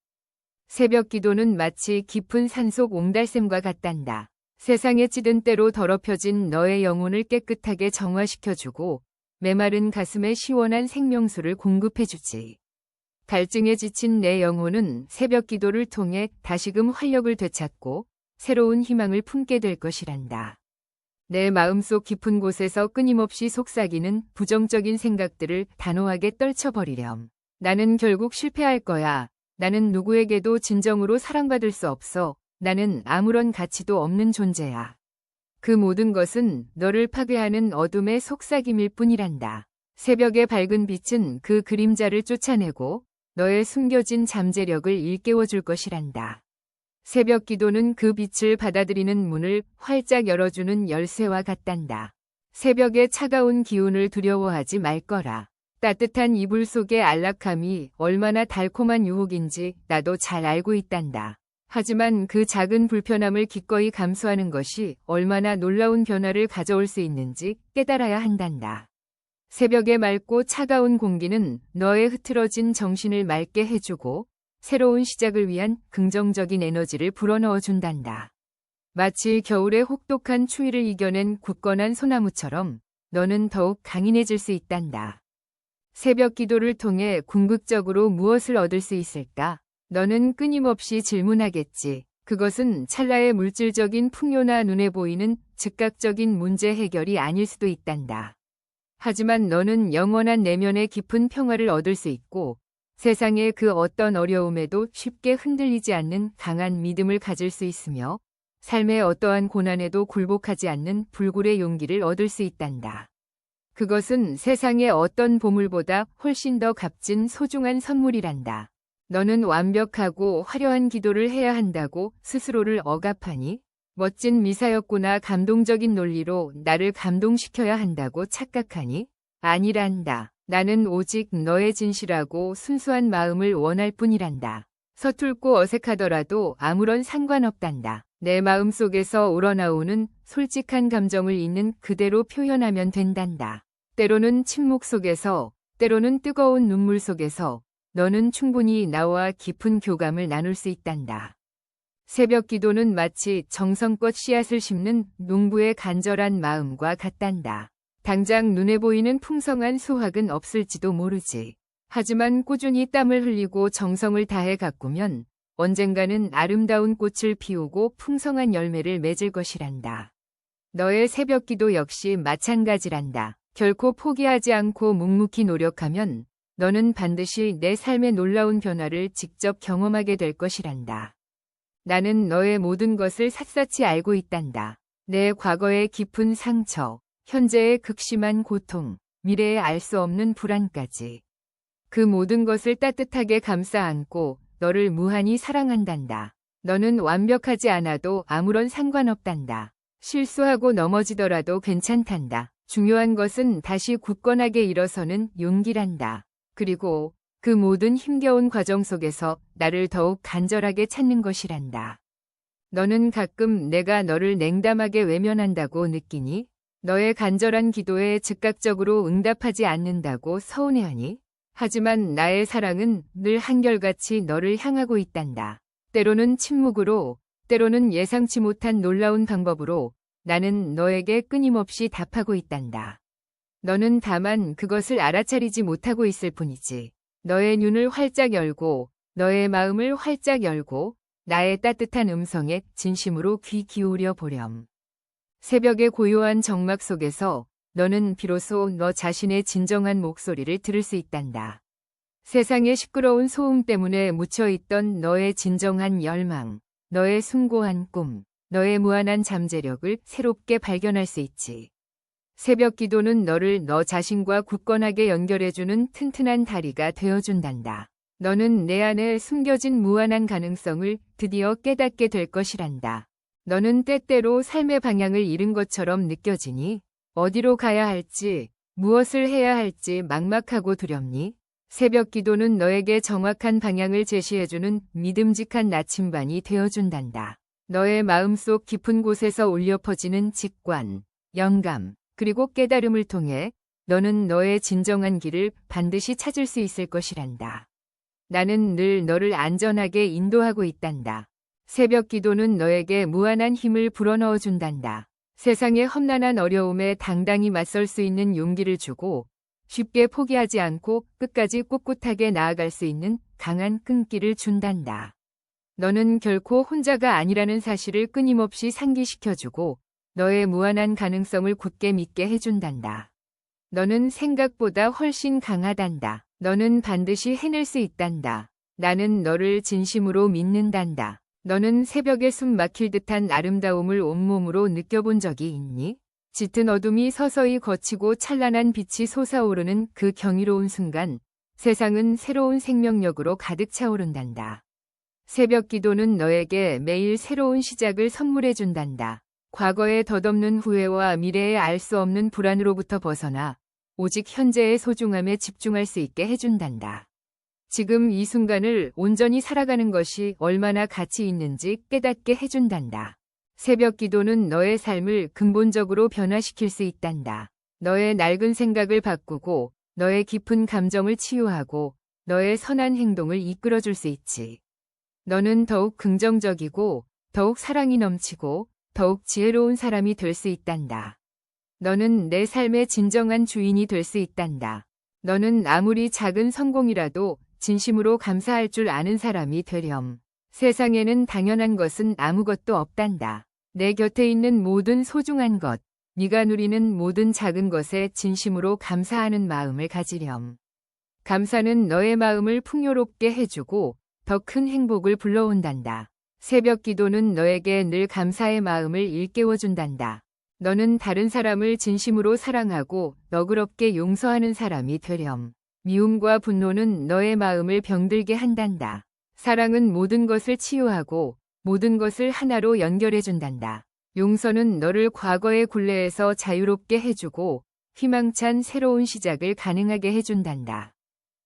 [SPEAKER 1] 새벽 기도는 마치 깊은 산속 옹달샘과 같단다. 세상에 찌든 때로 더럽혀진 너의 영혼을 깨끗하게 정화시켜주고 메마른 가슴에 시원한 생명수를 공급해주지. 갈증에 지친 내 영혼은 새벽 기도를 통해 다시금 활력을 되찾고 새로운 희망을 품게 될 것이란다. 내 마음속 깊은 곳에서 끊임없이 속삭이는 부정적인 생각들을 단호하게 떨쳐버리렴. 나는 결국 실패할 거야. 나는 누구에게도 진정으로 사랑받을 수 없어. 나는 아무런 가치도 없는 존재야. 그 모든 것은 너를 파괴하는 어둠의 속삭임일 뿐이란다. 새벽의 밝은 빛은 그 그림자를 쫓아내고 너의 숨겨진 잠재력을 일깨워줄 것이란다. 새벽 기도는 그 빛을 받아들이는 문을 활짝 열어주는 열쇠와 같단다. 새벽의 차가운 기운을 두려워하지 말 거라. 따뜻한 이불 속의 안락함이 얼마나 달콤한 유혹인지 나도 잘 알고 있단다. 하지만 그 작은 불편함을 기꺼이 감수하는 것이 얼마나 놀라운 변화를 가져올 수 있는지 깨달아야 한단다. 새벽의 맑고 차가운 공기는 너의 흐트러진 정신을 맑게 해주고 새로운 시작을 위한 긍정적인 에너지를 불어넣어 준단다. 마치 겨울의 혹독한 추위를 이겨낸 굳건한 소나무처럼 너는 더욱 강인해질 수 있단다. 새벽 기도를 통해 궁극적으로 무엇을 얻을 수 있을까? 너는 끊임없이 질문하겠지. 그것은 찰나의 물질적인 풍요나 눈에 보이는 즉각적인 문제 해결이 아닐 수도 있단다. 하지만 너는 영원한 내면의 깊은 평화를 얻을 수 있고 세상의 그 어떤 어려움에도 쉽게 흔들리지 않는 강한 믿음을 가질 수 있으며 삶의 어떠한 고난에도 굴복하지 않는 불굴의 용기를 얻을 수 있단다. 그것은 세상의 어떤 보물보다 훨씬 더 값진 소중한 선물이란다. 너는 완벽하고 화려한 기도를 해야 한다고 스스로를 억압하니? 멋진 미사였구나 감동적인 논리로 나를 감동시켜야 한다고 착각하니? 아니란다. 나는 오직 너의 진실하고 순수한 마음을 원할 뿐이란다. 서툴고 어색하더라도 아무런 상관없단다. 내 마음 속에서 우러나오는 솔직한 감정을 있는 그대로 표현하면 된단다. 때로는 침묵 속에서, 때로는 뜨거운 눈물 속에서 너는 충분히 나와 깊은 교감을 나눌 수 있단다. 새벽 기도는 마치 정성껏 씨앗을 심는 농부의 간절한 마음과 같단다. 당장 눈에 보이는 풍성한 수확은 없을지도 모르지. 하지만 꾸준히 땀을 흘리고 정성을 다해 가꾸면 언젠가는 아름다운 꽃을 피우고 풍성한 열매를 맺을 것이란다. 너의 새벽 기도 역시 마찬가지란다. 결코 포기하지 않고 묵묵히 노력하면 너는 반드시 내 삶의 놀라운 변화를 직접 경험하게 될 것이란다. 나는 너의 모든 것을 샅샅이 알고 있단다. 내 과거의 깊은 상처, 현재의 극심한 고통, 미래의 알 수 없는 불안까지. 그 모든 것을 따뜻하게 감싸 안고 너를 무한히 사랑한단다. 너는 완벽하지 않아도 아무런 상관없단다. 실수하고 넘어지더라도 괜찮단다. 중요한 것은 다시 굳건하게 일어서는 용기란다. 그리고 그 모든 힘겨운 과정 속에서 나를 더욱 간절하게 찾는 것이란다. 너는 가끔 내가 너를 냉담하게 외면한다고 느끼니? 너의 간절한 기도에 즉각적으로 응답하지 않는다고 서운해하니? 하지만 나의 사랑은 늘 한결같이 너를 향하고 있단다. 때로는 침묵으로, 때로는 예상치 못한 놀라운 방법으로 나는 너에게 끊임없이 답하고 있단다. 너는 다만 그것을 알아차리지 못하고 있을 뿐이지. 너의 눈을 활짝 열고 너의 마음을 활짝 열고 나의 따뜻한 음성에 진심으로 귀 기울여 보렴. 새벽의 고요한 정막 속에서 너는 비로소 너 자신의 진정한 목소리를 들을 수 있단다. 세상의 시끄러운 소음 때문에 묻혀있던 너의 진정한 열망, 너의 숭고한 꿈, 너의 무한한 잠재력을 새롭게 발견할 수 있지. 새벽 기도는 너를 너 자신과 굳건하게 연결해주는 튼튼한 다리가 되어준단다. 너는 내 안에 숨겨진 무한한 가능성을 드디어 깨닫게 될 것이란다. 너는 때때로 삶의 방향을 잃은 것처럼 느껴지니? 어디로 가야 할지, 무엇을 해야 할지 막막하고 두렵니? 새벽 기도는 너에게 정확한 방향을 제시해주는 믿음직한 나침반이 되어준단다. 너의 마음속 깊은 곳에서 울려 퍼지는 직관, 영감, 그리고 깨달음을 통해 너는 너의 진정한 길을 반드시 찾을 수 있을 것이란다. 나는 늘 너를 안전하게 인도하고 있단다. 새벽 기도는 너에게 무한한 힘을 불어넣어 준단다. 세상의 험난한 어려움에 당당히 맞설 수 있는 용기를 주고 쉽게 포기하지 않고 끝까지 꿋꿋하게 나아갈 수 있는 강한 끈기를 준단다. 너는 결코 혼자가 아니라는 사실을 끊임없이 상기시켜주고 너의 무한한 가능성을 굳게 믿게 해준단다. 너는 생각보다 훨씬 강하단다. 너는 반드시 해낼 수 있단다. 나는 너를 진심으로 믿는단다. 너는 새벽에 숨 막힐 듯한 아름다움을 온몸으로 느껴본 적이 있니? 짙은 어둠이 서서히 걷히고 찬란한 빛이 솟아오르는 그 경이로운 순간, 세상은 새로운 생명력으로 가득 차오른단다. 새벽 기도는 너에게 매일 새로운 시작을 선물해 준단다. 과거의 덧없는 후회와 미래의 알 수 없는 불안으로부터 벗어나 오직 현재의 소중함에 집중할 수 있게 해준단다. 지금 이 순간을 온전히 살아가는 것이 얼마나 가치 있는지 깨닫게 해준단다. 새벽 기도는 너의 삶을 근본적으로 변화시킬 수 있단다. 너의 낡은 생각을 바꾸고 너의 깊은 감정을 치유하고 너의 선한 행동을 이끌어줄 수 있지. 너는 더욱 긍정적이고 더욱 사랑이 넘치고 더욱 지혜로운 사람이 될 수 있단다. 너는 내 삶의 진정한 주인이 될 수 있단다. 너는 아무리 작은 성공이라도 진심으로 감사할 줄 아는 사람이 되렴. 세상에는 당연한 것은 아무것도 없단다. 내 곁에 있는 모든 소중한 것, 네가 누리는 모든 작은 것에 진심으로 감사하는 마음을 가지렴. 감사는 너의 마음을 풍요롭게 해주고 더 큰 행복을 불러온단다. 새벽 기도는 너에게 늘 감사의 마음을 일깨워준단다. 너는 다른 사람을 진심으로 사랑하고 너그럽게 용서하는 사람이 되렴. 미움과 분노는 너의 마음을 병들게 한단다. 사랑은 모든 것을 치유하고 모든 것을 하나로 연결해준단다. 용서는 너를 과거의 굴레에서 자유롭게 해주고 희망찬 새로운 시작을 가능하게 해준단다.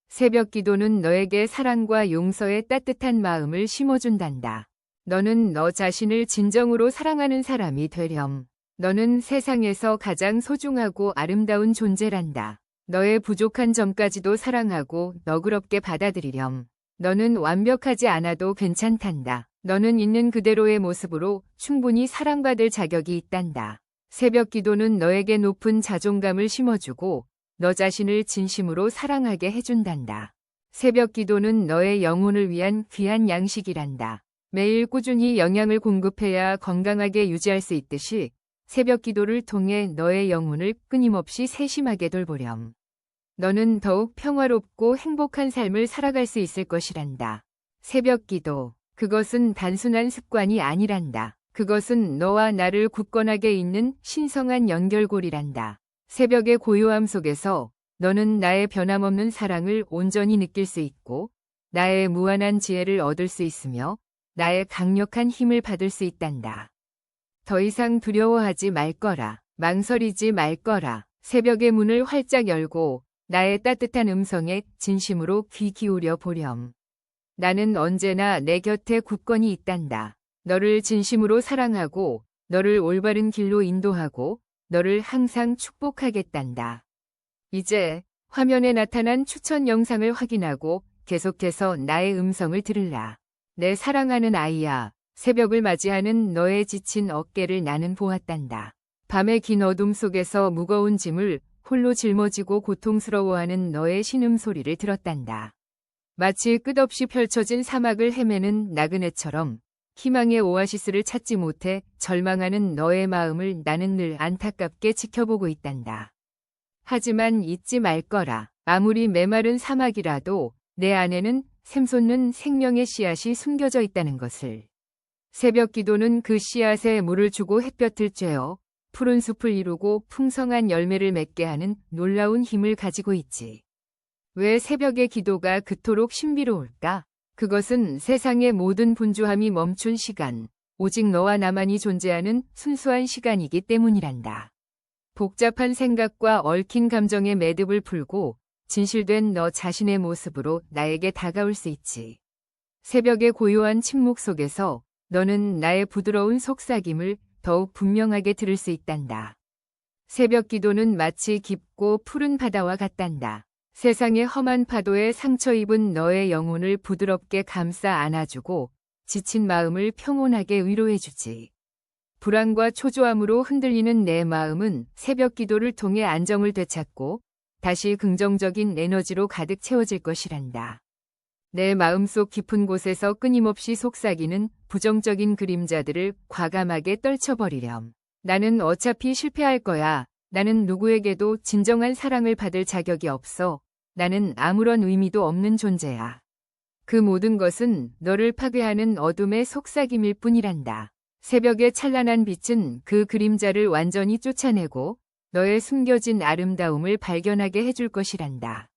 [SPEAKER 1] 새벽 기도는 너에게 사랑과 용서의 따뜻한 마음을 심어준단다. 너는 너 자신을 진정으로 사랑하는 사람이 되렴. 너는 세상에서 가장 소중하고 아름다운 존재란다. 너의 부족한 점까지도 사랑하고 너그럽게 받아들이렴. 너는 완벽하지 않아도 괜찮단다. 너는 있는 그대로의 모습으로 충분히 사랑받을 자격이 있단다. 새벽 기도는 너에게 높은 자존감을 심어주고 너 자신을 진심으로 사랑하게 해준단다. 새벽 기도는 너의 영혼을 위한 귀한 양식이란다. 매일 꾸준히 영양을 공급해야 건강하게 유지할 수 있듯이 새벽 기도를 통해 너의 영혼을 끊임없이 세심하게 돌보렴. 너는 더욱 평화롭고 행복한 삶을 살아갈 수 있을 것이란다. 새벽 기도, 그것은 단순한 습관이 아니란다. 그것은 너와 나를 굳건하게 잇는 신성한 연결고리란다. 새벽의 고요함 속에서 너는 나의 변함없는 사랑을 온전히 느낄 수 있고 나의 무한한 지혜를 얻을 수 있으며 나의 강력한 힘을 받을 수 있단다. 더 이상 두려워하지 말 거라. 망설이지 말 거라. 새벽의 문을 활짝 열고 나의 따뜻한 음성에 진심으로 귀 기울여 보렴. 나는 언제나 내 곁에 굳건히 있단다. 너를 진심으로 사랑하고 너를 올바른 길로 인도하고 너를 항상 축복하겠단다. 이제 화면에 나타난 추천 영상을 확인하고 계속해서 나의 음성을 들으라. 내 사랑하는 아이야, 새벽을 맞이하는 너의 지친 어깨를 나는 보았단다. 밤의 긴 어둠 속에서 무거운 짐을 홀로 짊어지고 고통스러워하는 너의 신음소리를 들었단다. 마치 끝없이 펼쳐진 사막을 헤매는 나그네처럼 희망의 오아시스를 찾지 못해 절망하는 너의 마음을 나는 늘 안타깝게 지켜보고 있단다. 하지만 잊지 말 거라. 아무리 메마른 사막이라도 내 안에는 샘솟는 생명의 씨앗이 숨겨져 있다는 것을. 새벽 기도는 그 씨앗에 물을 주고 햇볕을 쬐어 푸른 숲을 이루고 풍성한 열매를 맺게 하는 놀라운 힘을 가지고 있지. 왜 새벽의 기도가 그토록 신비로울까? 그것은 세상의 모든 분주함이 멈춘 시간, 오직 너와 나만이 존재하는 순수한 시간이기 때문이란다. 복잡한 생각과 얽힌 감정의 매듭을 풀고 진실된 너 자신의 모습으로 나에게 다가올 수 있지. 새벽의 고요한 침묵 속에서 너는 나의 부드러운 속삭임을 더욱 분명하게 들을 수 있단다. 새벽 기도는 마치 깊고 푸른 바다와 같단다. 세상의 험한 파도에 상처 입은 너의 영혼을 부드럽게 감싸 안아주고 지친 마음을 평온하게 위로해주지. 불안과 초조함으로 흔들리는 내 마음은 새벽 기도를 통해 안정을 되찾고 다시 긍정적인 에너지로 가득 채워질 것이란다. 내 마음속 깊은 곳에서 끊임없이 속삭이는 부정적인 그림자들을 과감하게 떨쳐버리렴. 나는 어차피 실패할 거야. 나는 누구에게도 진정한 사랑을 받을 자격이 없어. 나는 아무런 의미도 없는 존재야. 그 모든 것은 너를 파괴하는 어둠의 속삭임일 뿐이란다. 새벽의 찬란한 빛은 그 그림자를 완전히 쫓아내고 너의 숨겨진 아름다움을 발견하게 해줄 것이란다.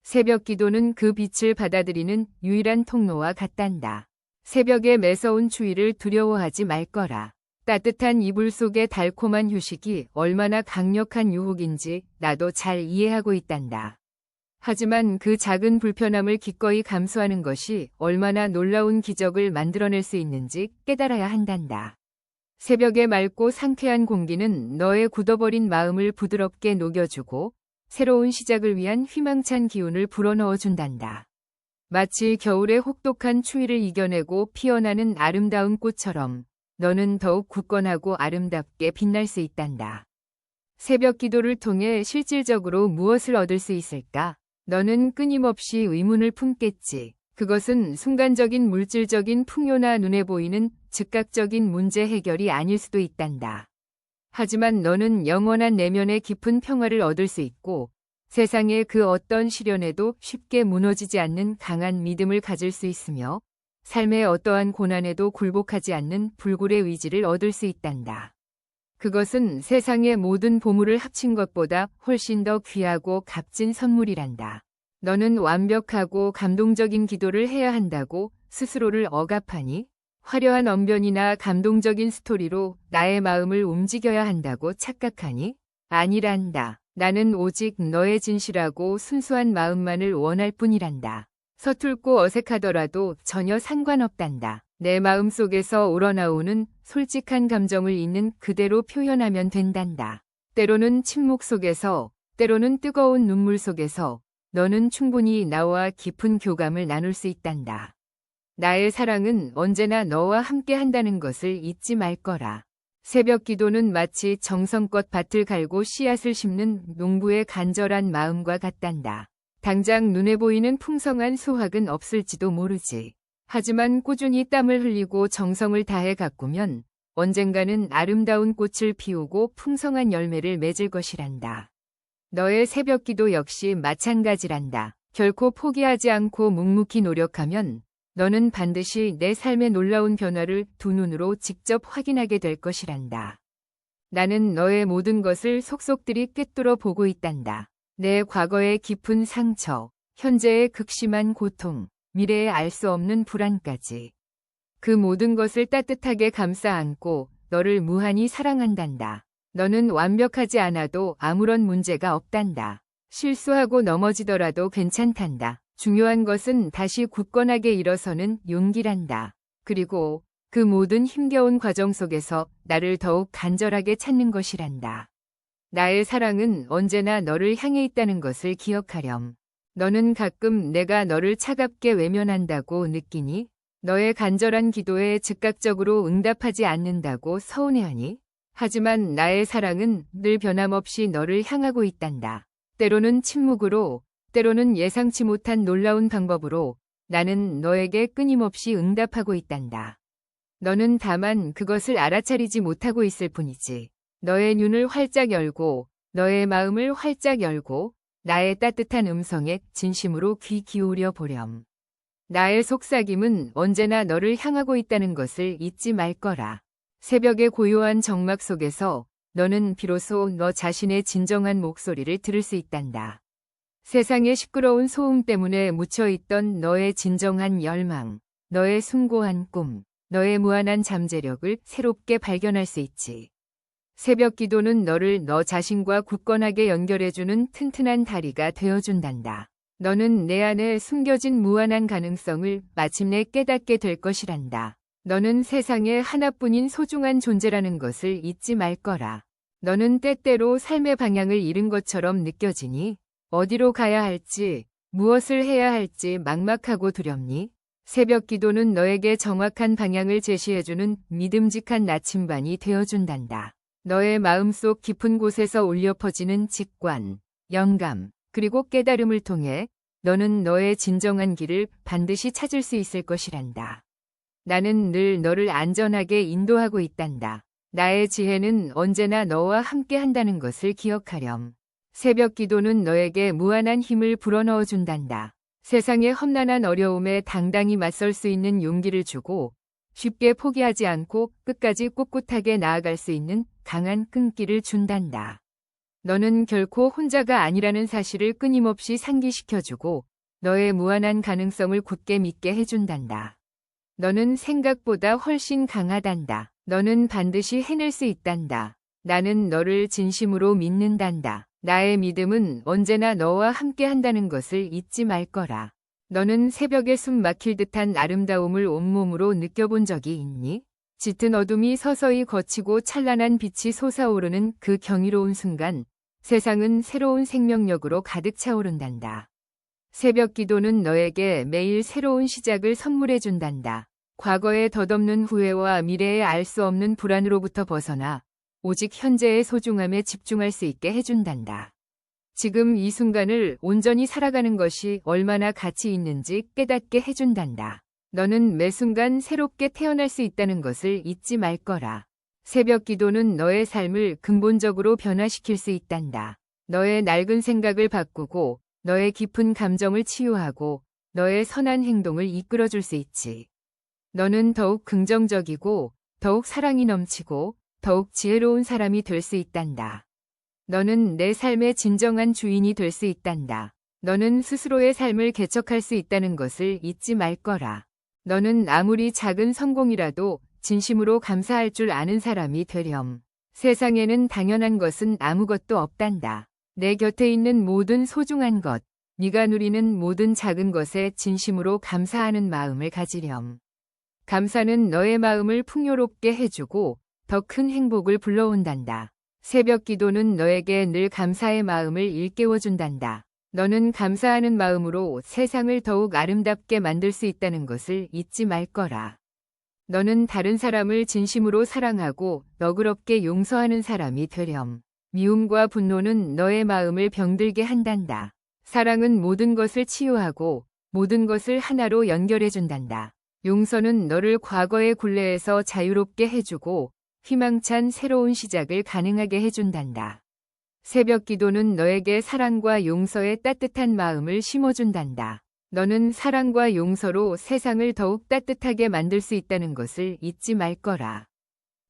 [SPEAKER 1] 새벽 기도는 그 빛을 받아들이는 유일한 통로와 같단다. 새벽의 매서운 추위를 두려워하지 말 거라. 따뜻한 이불 속의 달콤한 휴식이 얼마나 강력한 유혹인지 나도 잘 이해하고 있단다. 하지만 그 작은 불편함을 기꺼이 감수하는 것이 얼마나 놀라운 기적을 만들어낼 수 있는지 깨달아야 한단다. 새벽의 맑고 상쾌한 공기는 너의 굳어버린 마음을 부드럽게 녹여주고 새로운 시작을 위한 희망찬 기운을 불어넣어준단다. 마치 겨울의 혹독한 추위를 이겨내고 피어나는 아름다운 꽃처럼 너는 더욱 굳건하고 아름답게 빛날 수 있단다. 새벽 기도를 통해 실질적으로 무엇을 얻을 수 있을까? 너는 끊임없이 의문을 품겠지. 그것은 순간적인 물질적인 풍요나 눈에 보이는 즉각적인 문제 해결이 아닐 수도 있단다. 하지만 너는 영원한 내면의 깊은 평화를 얻을 수 있고 세상의 그 어떤 시련에도 쉽게 무너지지 않는 강한 믿음을 가질 수 있으며 삶의 어떠한 고난에도 굴복하지 않는 불굴의 의지를 얻을 수 있단다. 그것은 세상의 모든 보물을 합친 것보다 훨씬 더 귀하고 값진 선물이란다. 너는 완벽하고 감동적인 기도를 해야 한다고 스스로를 억압하니? 화려한 언변이나 감동적인 스토리로 나의 마음을 움직여야 한다고 착각하니? 아니란다. 나는 오직 너의 진실하고 순수한 마음만을 원할 뿐이란다. 서툴고 어색하더라도 전혀 상관없단다. 내 마음 속에서 우러나오는 솔직한 감정을 있는 그대로 표현하면 된단다. 때로는 침묵 속에서, 때로는 뜨거운 눈물 속에서 너는 충분히 나와 깊은 교감을 나눌 수 있단다. 나의 사랑은 언제나 너와 함께 한다는 것을 잊지 말 거라. 새벽 기도는 마치 정성껏 밭을 갈고 씨앗을 심는 농부의 간절한 마음과 같단다. 당장 눈에 보이는 풍성한 수확은 없을지도 모르지. 하지만 꾸준히 땀을 흘리고 정성을 다해 가꾸면 언젠가는 아름다운 꽃을 피우고 풍성한 열매를 맺을 것이란다. 너의 새벽 기도 역시 마찬가지란다. 결코 포기하지 않고 묵묵히 노력하면 너는 반드시 내 삶의 놀라운 변화를 두 눈으로 직접 확인하게 될 것이란다. 나는 너의 모든 것을 속속들이 꿰뚫어 보고 있단다. 내 과거의 깊은 상처, 현재의 극심한 고통, 미래의 알 수 없는 불안까지. 그 모든 것을 따뜻하게 감싸 안고 너를 무한히 사랑한단다. 너는 완벽하지 않아도 아무런 문제가 없단다. 실수하고 넘어지더라도 괜찮단다. 중요한 것은 다시 굳건하게 일어서는 용기란다. 그리고 그 모든 힘겨운 과정 속에서 나를 더욱 간절하게 찾는 것이란다. 나의 사랑은 언제나 너를 향해 있다는 것을 기억하렴. 너는 가끔 내가 너를 차갑게 외면한다고 느끼니? 너의 간절한 기도에 즉각적으로 응답하지 않는다고 서운해하니? 하지만 나의 사랑은 늘 변함없이 너를 향하고 있단다. 때로는 침묵으로, 때로는 예상치 못한 놀라운 방법으로 나는 너에게 끊임없이 응답하고 있단다. 너는 다만 그것을 알아차리지 못하고 있을 뿐이지. 너의 눈을 활짝 열고, 너의 마음을 활짝 열고, 나의 따뜻한 음성에 진심으로 귀 기울여 보렴. 나의 속삭임은 언제나 너를 향하고 있다는 것을 잊지 말 거라. 새벽의 고요한 정막 속에서 너는 비로소 너 자신의 진정한 목소리를 들을 수 있단다. 세상의 시끄러운 소음 때문에 묻혀있던 너의 진정한 열망, 너의 숭고한 꿈, 너의 무한한 잠재력을 새롭게 발견할 수 있지. 새벽 기도는 너를 너 자신과 굳건하게 연결해주는 튼튼한 다리가 되어준단다. 너는 내 안에 숨겨진 무한한 가능성을 마침내 깨닫게 될 것이란다. 너는 세상에 하나뿐인 소중한 존재라는 것을 잊지 말 거라. 너는 때때로 삶의 방향을 잃은 것처럼 느껴지니? 어디로 가야 할지, 무엇을 해야 할지 막막하고 두렵니? 새벽 기도는 너에게 정확한 방향을 제시해주는 믿음직한 나침반이 되어준단다. 너의 마음속 깊은 곳에서 울려 퍼지는 직관, 영감, 그리고 깨달음을 통해 너는 너의 진정한 길을 반드시 찾을 수 있을 것이란다. 나는 늘 너를 안전하게 인도하고 있단다. 나의 지혜는 언제나 너와 함께 한다는 것을 기억하렴. 새벽 기도는 너에게 무한한 힘을 불어넣어 준단다. 세상의 험난한 어려움에 당당히 맞설 수 있는 용기를 주고 쉽게 포기하지 않고 끝까지 꿋꿋하게 나아갈 수 있는 강한 끈기를 준단다. 너는 결코 혼자가 아니라는 사실을 끊임없이 상기시켜주고 너의 무한한 가능성을 굳게 믿게 해준단다. 너는 생각보다 훨씬 강하단다. 너는 반드시 해낼 수 있단다. 나는 너를 진심으로 믿는단다. 나의 믿음은 언제나 너와 함께 한다는 것을 잊지 말 거라. 너는 새벽에 숨 막힐 듯한 아름다움을 온몸으로 느껴본 적이 있니? 짙은 어둠이 서서히 걷히고 찬란한 빛이 솟아오르는 그 경이로운 순간, 세상은 새로운 생명력으로 가득 차오른단다. 새벽 기도는 너에게 매일 새로운 시작을 선물해 준단다. 과거의 덧없는 후회와 미래의 알 수 없는 불안으로부터 벗어나 오직 현재의 소중함에 집중할 수 있게 해준단다. 지금 이 순간을 온전히 살아가는 것이 얼마나 가치 있는지 깨닫게 해준단다. 너는 매 순간 새롭게 태어날 수 있다는 것을 잊지 말 거라. 새벽 기도는 너의 삶을 근본적으로 변화시킬 수 있단다. 너의 낡은 생각을 바꾸고 너의 깊은 감정을 치유하고 너의 선한 행동을 이끌어줄 수 있지. 너는 더욱 긍정적이고 더욱 사랑이 넘치고 더욱 지혜로운 사람이 될 수 있단다. 너는 내 삶의 진정한 주인이 될 수 있단다. 너는 스스로의 삶을 개척할 수 있다는 것을 잊지 말 거라. 너는 아무리 작은 성공이라도 진심으로 감사할 줄 아는 사람이 되렴. 세상에는 당연한 것은 아무것도 없단다. 내 곁에 있는 모든 소중한 것, 네가 누리는 모든 작은 것에 진심으로 감사하는 마음을 가지렴. 감사는 너의 마음을 풍요롭게 해주고 더 큰 행복을 불러온단다. 새벽 기도는 너에게 늘 감사의 마음을 일깨워준단다. 너는 감사하는 마음으로 세상을 더욱 아름답게 만들 수 있다는 것을 잊지 말 거라. 너는 다른 사람을 진심으로 사랑하고 너그럽게 용서하는 사람이 되렴. 미움과 분노는 너의 마음을 병들게 한단다. 사랑은 모든 것을 치유하고 모든 것을 하나로 연결해준단다. 용서는 너를 과거의 굴레에서 자유롭게 해주고 희망찬 새로운 시작을 가능하게 해준단다. 새벽 기도는 너에게 사랑과 용서의 따뜻한 마음을 심어준단다. 너는 사랑과 용서로 세상을 더욱 따뜻하게 만들 수 있다는 것을 잊지 말 거라.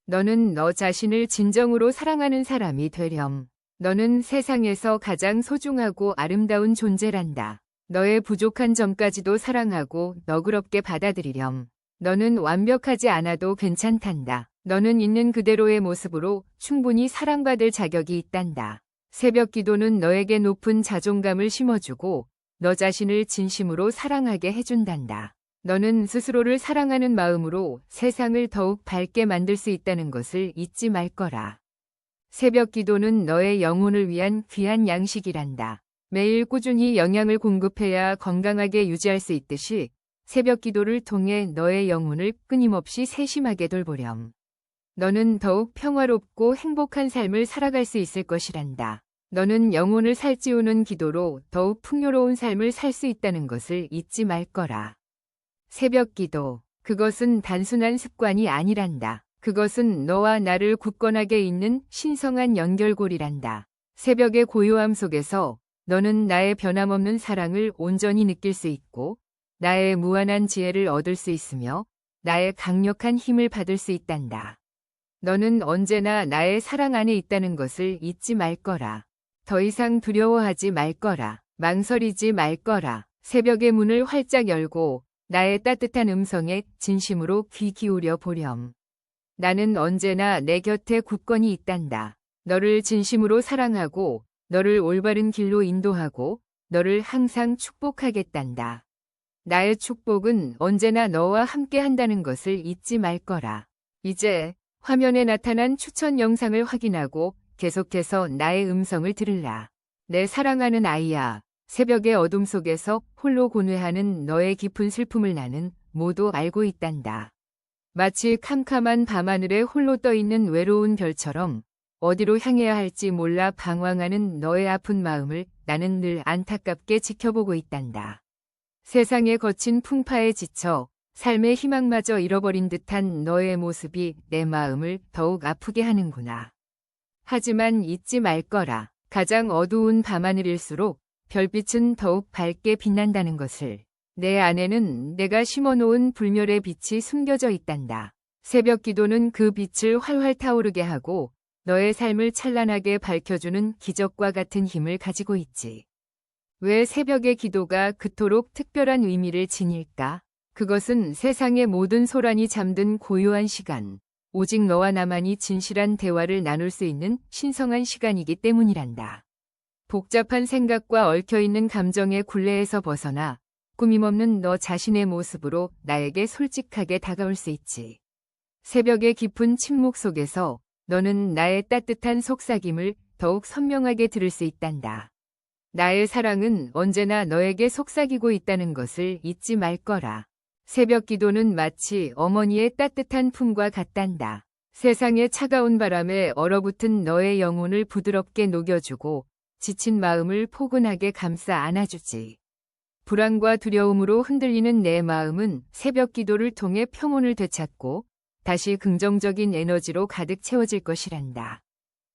[SPEAKER 1] 너는 너 자신을 진정으로 사랑하는 사람이 되렴. 너는 세상에서 가장 소중하고 아름다운 존재란다. 너의 부족한 점까지도 사랑하고 너그럽게 받아들이렴. 너는 완벽하지 않아도 괜찮단다. 너는 있는 그대로의 모습으로 충분히 사랑받을 자격이 있단다. 새벽 기도는 너에게 높은 자존감을 심어주고 너 자신을 진심으로 사랑하게 해준단다. 너는 스스로를 사랑하는 마음으로 세상을 더욱 밝게 만들 수 있다는 것을 잊지 말 거라. 새벽 기도는 너의 영혼을 위한 귀한 양식이란다. 매일 꾸준히 영양을 공급해야 건강하게 유지할 수 있듯이 새벽 기도를 통해 너의 영혼을 끊임없이 세심하게 돌보렴. 너는 더욱 평화롭고 행복한 삶을 살아갈 수 있을 것이란다. 너는 영혼을 살찌우는 기도로 더욱 풍요로운 삶을 살 수 있다는 것을 잊지 말 거라. 새벽 기도, 그것은 단순한 습관이 아니란다. 그것은 너와 나를 굳건하게 잇는 신성한 연결고리란다. 새벽의 고요함 속에서 너는 나의 변함없는 사랑을 온전히 느낄 수 있고 나의 무한한 지혜를 얻을 수 있으며 나의 강력한 힘을 받을 수 있단다. 너는 언제나 나의 사랑 안에 있다는 것을 잊지 말 거라. 더 이상 두려워하지 말 거라. 망설이지 말 거라. 새벽의 문을 활짝 열고 나의 따뜻한 음성에 진심으로 귀 기울여 보렴. 나는 언제나 내 곁에 굳건히 있단다. 너를 진심으로 사랑하고 너를 올바른 길로 인도하고 너를 항상 축복하겠단다. 나의 축복은 언제나 너와 함께 한다는 것을 잊지 말 거라. 이제 화면에 나타난 추천 영상을 확인하고 계속해서 나의 음성을 들으라. 내 사랑하는 아이야. 새벽의 어둠 속에서 홀로 고뇌하는 너의 깊은 슬픔을 나는 모두 알고 있단다. 마치 캄캄한 밤하늘에 홀로 떠있는 외로운 별처럼 어디로 향해야 할지 몰라 방황하는 너의 아픈 마음을 나는 늘 안타깝게 지켜보고 있단다. 세상의 거친 풍파에 지쳐 삶의 희망마저 잃어버린 듯한 너의 모습이 내 마음을 더욱 아프게 하는구나. 하지만 잊지 말 거라. 가장 어두운 밤하늘일수록 별빛은 더욱 밝게 빛난다는 것을. 내 안에는 내가 심어놓은 불멸의 빛이 숨겨져 있단다. 새벽 기도는 그 빛을 활활 타오르게 하고 너의 삶을 찬란하게 밝혀주는 기적과 같은 힘을 가지고 있지. 왜 새벽의 기도가 그토록 특별한 의미를 지닐까? 그것은 세상의 모든 소란이 잠든 고요한 시간, 오직 너와 나만이 진실한 대화를 나눌 수 있는 신성한 시간이기 때문이란다. 복잡한 생각과 얽혀있는 감정의 굴레에서 벗어나 꾸밈없는 너 자신의 모습으로 나에게 솔직하게 다가올 수 있지. 새벽의 깊은 침묵 속에서 너는 나의 따뜻한 속삭임을 더욱 선명하게 들을 수 있단다. 나의 사랑은 언제나 너에게 속삭이고 있다는 것을 잊지 말 거라. 새벽 기도는 마치 어머니의 따뜻한 품과 같단다. 세상의 차가운 바람에 얼어붙은 너의 영혼을 부드럽게 녹여주고 지친 마음을 포근하게 감싸 안아주지. 불안과 두려움으로 흔들리는 내 마음은 새벽 기도를 통해 평온을 되찾고 다시 긍정적인 에너지로 가득 채워질 것이란다.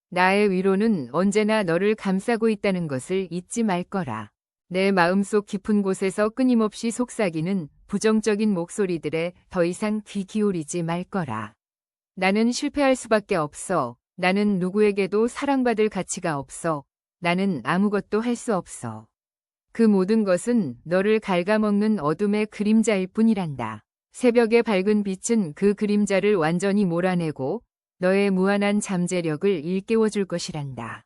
[SPEAKER 1] 나의 위로는 언제나 너를 감싸고 있다는 것을 잊지 말 거라. 내 마음속 깊은 곳에서 끊임없이 속삭이는 부정적인 목소리들에 더 이상 귀 기울이지 말 거라. 나는 실패할 수밖에 없어. 나는 누구에게도 사랑받을 가치가 없어. 나는 아무것도 할 수 없어. 그 모든 것은 너를 갉아먹는 어둠의 그림자일 뿐이란다. 새벽의 밝은 빛은 그 그림자를 완전히 몰아내고 너의 무한한 잠재력을 일깨워줄 것이란다.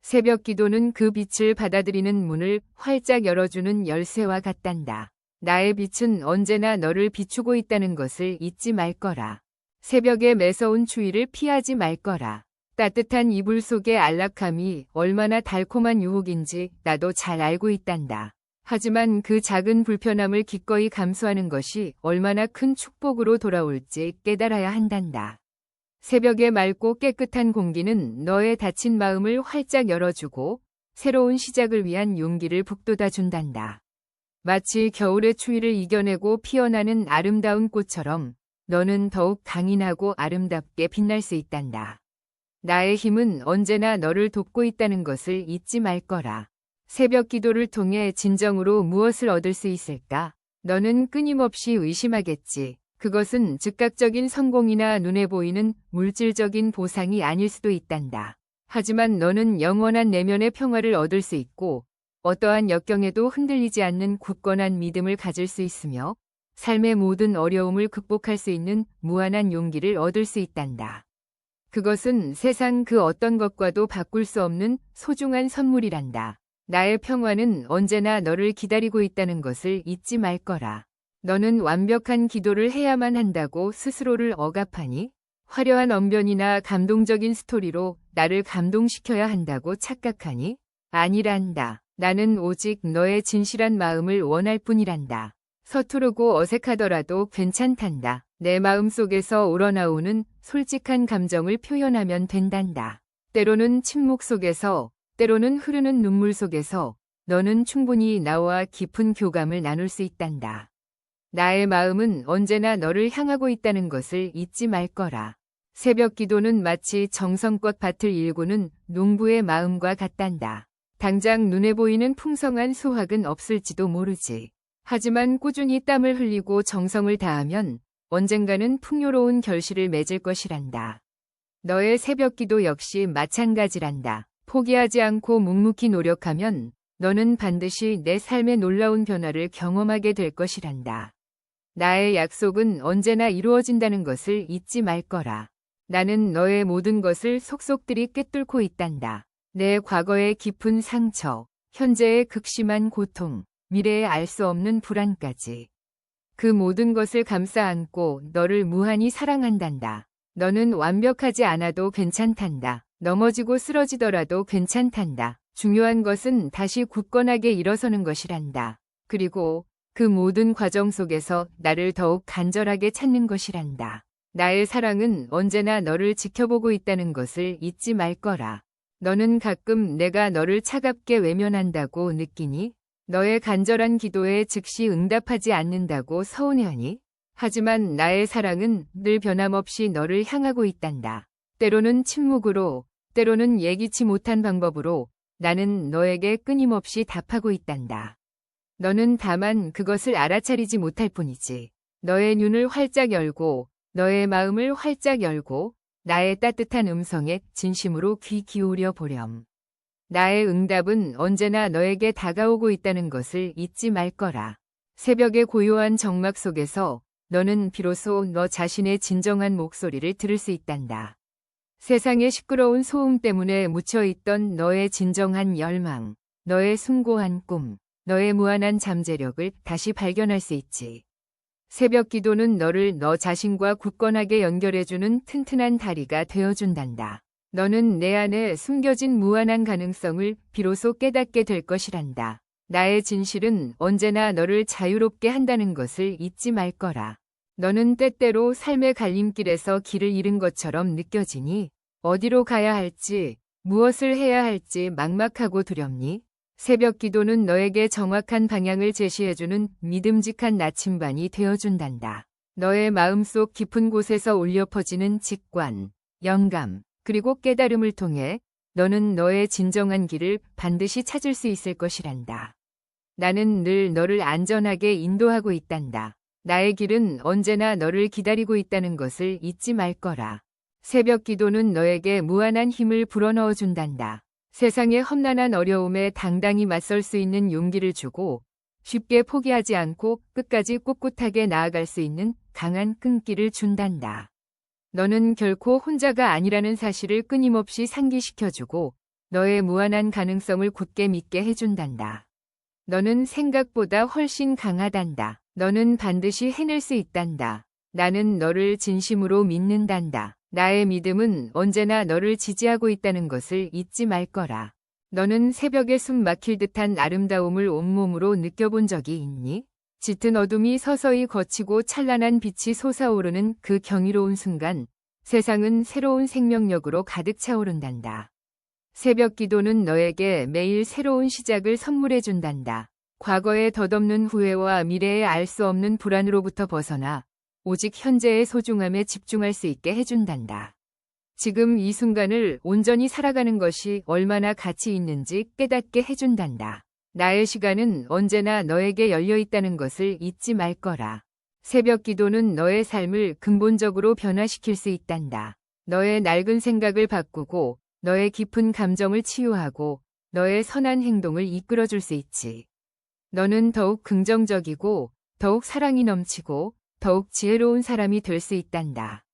[SPEAKER 1] 새벽 기도는 그 빛을 받아들이는 문을 활짝 열어주는 열쇠와 같단다. 나의 빛은 언제나 너를 비추고 있다는 것을 잊지 말 거라. 새벽의 매서운 추위를 피하지 말 거라. 따뜻한 이불 속의 안락함이 얼마나 달콤한 유혹인지 나도 잘 알고 있단다. 하지만 그 작은 불편함을 기꺼이 감수하는 것이 얼마나 큰 축복으로 돌아올지 깨달아야 한단다. 새벽의 맑고 깨끗한 공기는 너의 닫힌 마음을 활짝 열어주고 새로운 시작을 위한 용기를 북돋아 준단다. 마치 겨울의 추위를 이겨내고 피어나는 아름다운 꽃처럼 너는 더욱 강인하고 아름답게 빛날 수 있단다. 나의 힘은 언제나 너를 돕고 있다는 것을 잊지 말 거라. 새벽 기도를 통해 진정으로 무엇을 얻을 수 있을까? 너는 끊임없이 의심하겠지. 그것은 즉각적인 성공이나 눈에 보이는 물질적인 보상이 아닐 수도 있단다. 하지만 너는 영원한 내면의 평화를 얻을 수 있고 어떠한 역경에도 흔들리지 않는 굳건한 믿음을 가질 수 있으며 삶의 모든 어려움을 극복할 수 있는 무한한 용기를 얻을 수 있단다. 그것은 세상 그 어떤 것과도 바꿀 수 없는 소중한 선물이란다. 나의 평화는 언제나 너를 기다리고 있다는 것을 잊지 말 거라. 너는 완벽한 기도를 해야만 한다고 스스로를 억압하니? 화려한 언변이나 감동적인 스토리로 나를 감동시켜야 한다고 착각하니? 아니란다. 나는 오직 너의 진실한 마음을 원할 뿐이란다. 서투르고 어색하더라도 괜찮단다. 내 마음 속에서 우러나오는 솔직한 감정을 표현하면 된단다. 때로는 침묵 속에서, 때로는 흐르는 눈물 속에서 너는 충분히 나와 깊은 교감을 나눌 수 있단다. 나의 마음은 언제나 너를 향하고 있다는 것을 잊지 말 거라. 새벽 기도는 마치 정성껏 밭을 일구는 농부의 마음과 같단다. 당장 눈에 보이는 풍성한 수확은 없을지도 모르지. 하지만 꾸준히 땀을 흘리고 정성을 다하면 언젠가는 풍요로운 결실을 맺을 것이란다. 너의 새벽 기도 역시 마찬가지란다. 포기하지 않고 묵묵히 노력하면 너는 반드시 내 삶의 놀라운 변화를 경험하게 될 것이란다. 나의 약속은 언제나 이루어진다는 것을 잊지 말 거라. 나는 너의 모든 것을 속속들이 꿰뚫고 있단다. 내 과거의 깊은 상처, 현재의 극심한 고통, 미래에 알 수 없는 불안까지. 그 모든 것을 감싸 안고 너를 무한히 사랑한단다. 너는 완벽하지 않아도 괜찮단다. 넘어지고 쓰러지더라도 괜찮단다. 중요한 것은 다시 굳건하게 일어서는 것이란다. 그리고 그 모든 과정 속에서 나를 더욱 간절하게 찾는 것이란다. 나의 사랑은 언제나 너를 지켜보고 있다는 것을 잊지 말 거라. 너는 가끔 내가 너를 차갑게 외면한다고 느끼니? 너의 간절한 기도에 즉시 응답하지 않는다고 서운해하니? 하지만 나의 사랑은 늘 변함없이 너를 향하고 있단다. 때로는 침묵으로, 때로는 예기치 못한 방법으로 나는 너에게 끊임없이 답하고 있단다. 너는 다만 그것을 알아차리지 못할 뿐이지. 너의 눈을 활짝 열고, 너의 마음을 활짝 열고, 나의 따뜻한 음성에 진심으로 귀 기울여 보렴. 나의 응답은 언제나 너에게 다가오고 있다는 것을 잊지 말 거라. 새벽의 고요한 정막 속에서 너는 비로소 너 자신의 진정한 목소리를 들을 수 있단다. 세상의 시끄러운 소음 때문에 묻혀있던 너의 진정한 열망, 너의 숭고한 꿈, 너의 무한한 잠재력을 다시 발견할 수 있지. 새벽 기도는 너를 너 자신과 굳건하게 연결해주는 튼튼한 다리가 되어준단다. 너는 내 안에 숨겨진 무한한 가능성을 비로소 깨닫게 될 것이란다. 나의 진실은 언제나 너를 자유롭게 한다는 것을 잊지 말 거라. 너는 때때로 삶의 갈림길에서 길을 잃은 것처럼 느껴지니? 어디로 가야 할지, 무엇을 해야 할지 막막하고 두렵니? 새벽 기도는 너에게 정확한 방향을 제시해주는 믿음직한 나침반이 되어준단다. 너의 마음속 깊은 곳에서 울려 퍼지는 직관, 영감, 그리고 깨달음을 통해 너는 너의 진정한 길을 반드시 찾을 수 있을 것이란다. 나는 늘 너를 안전하게 인도하고 있단다. 나의 길은 언제나 너를 기다리고 있다는 것을 잊지 말 거라. 새벽 기도는 너에게 무한한 힘을 불어넣어 준단다. 세상의 험난한 어려움에 당당히 맞설 수 있는 용기를 주고 쉽게 포기하지 않고 끝까지 꿋꿋하게 나아갈 수 있는 강한 끈기를 준단다. 너는 결코 혼자가 아니라는 사실을 끊임없이 상기시켜주고 너의 무한한 가능성을 굳게 믿게 해준단다. 너는 생각보다 훨씬 강하단다. 너는 반드시 해낼 수 있단다. 나는 너를 진심으로 믿는단다. 나의 믿음은 언제나 너를 지지하고 있다는 것을 잊지 말 거라. 너는 새벽에 숨 막힐 듯한 아름다움을 온몸으로 느껴본 적이 있니? 짙은 어둠이 서서히 걷히고 찬란한 빛이 솟아오르는 그 경이로운 순간, 세상은 새로운 생명력으로 가득 차오른단다. 새벽 기도는 너에게 매일 새로운 시작을 선물해 준단다. 과거의 덧없는 후회와 미래의 알 수 없는 불안으로부터 벗어나 오직 현재의 소중함에 집중할 수 있게 해준단다. 지금 이 순간을 온전히 살아가는 것이 얼마나 가치 있는지 깨닫게 해준단다. 나의 시간은 언제나 너에게 열려 있다는 것을 잊지 말 거라. 새벽 기도는 너의 삶을 근본적으로 변화시킬 수 있단다. 너의 낡은 생각을 바꾸고 너의 깊은 감정을 치유하고 너의 선한 행동을 이끌어줄 수 있지. 너는 더욱 긍정적이고 더욱 사랑이 넘치고 더욱 지혜로운 사람이 될 수 있단다.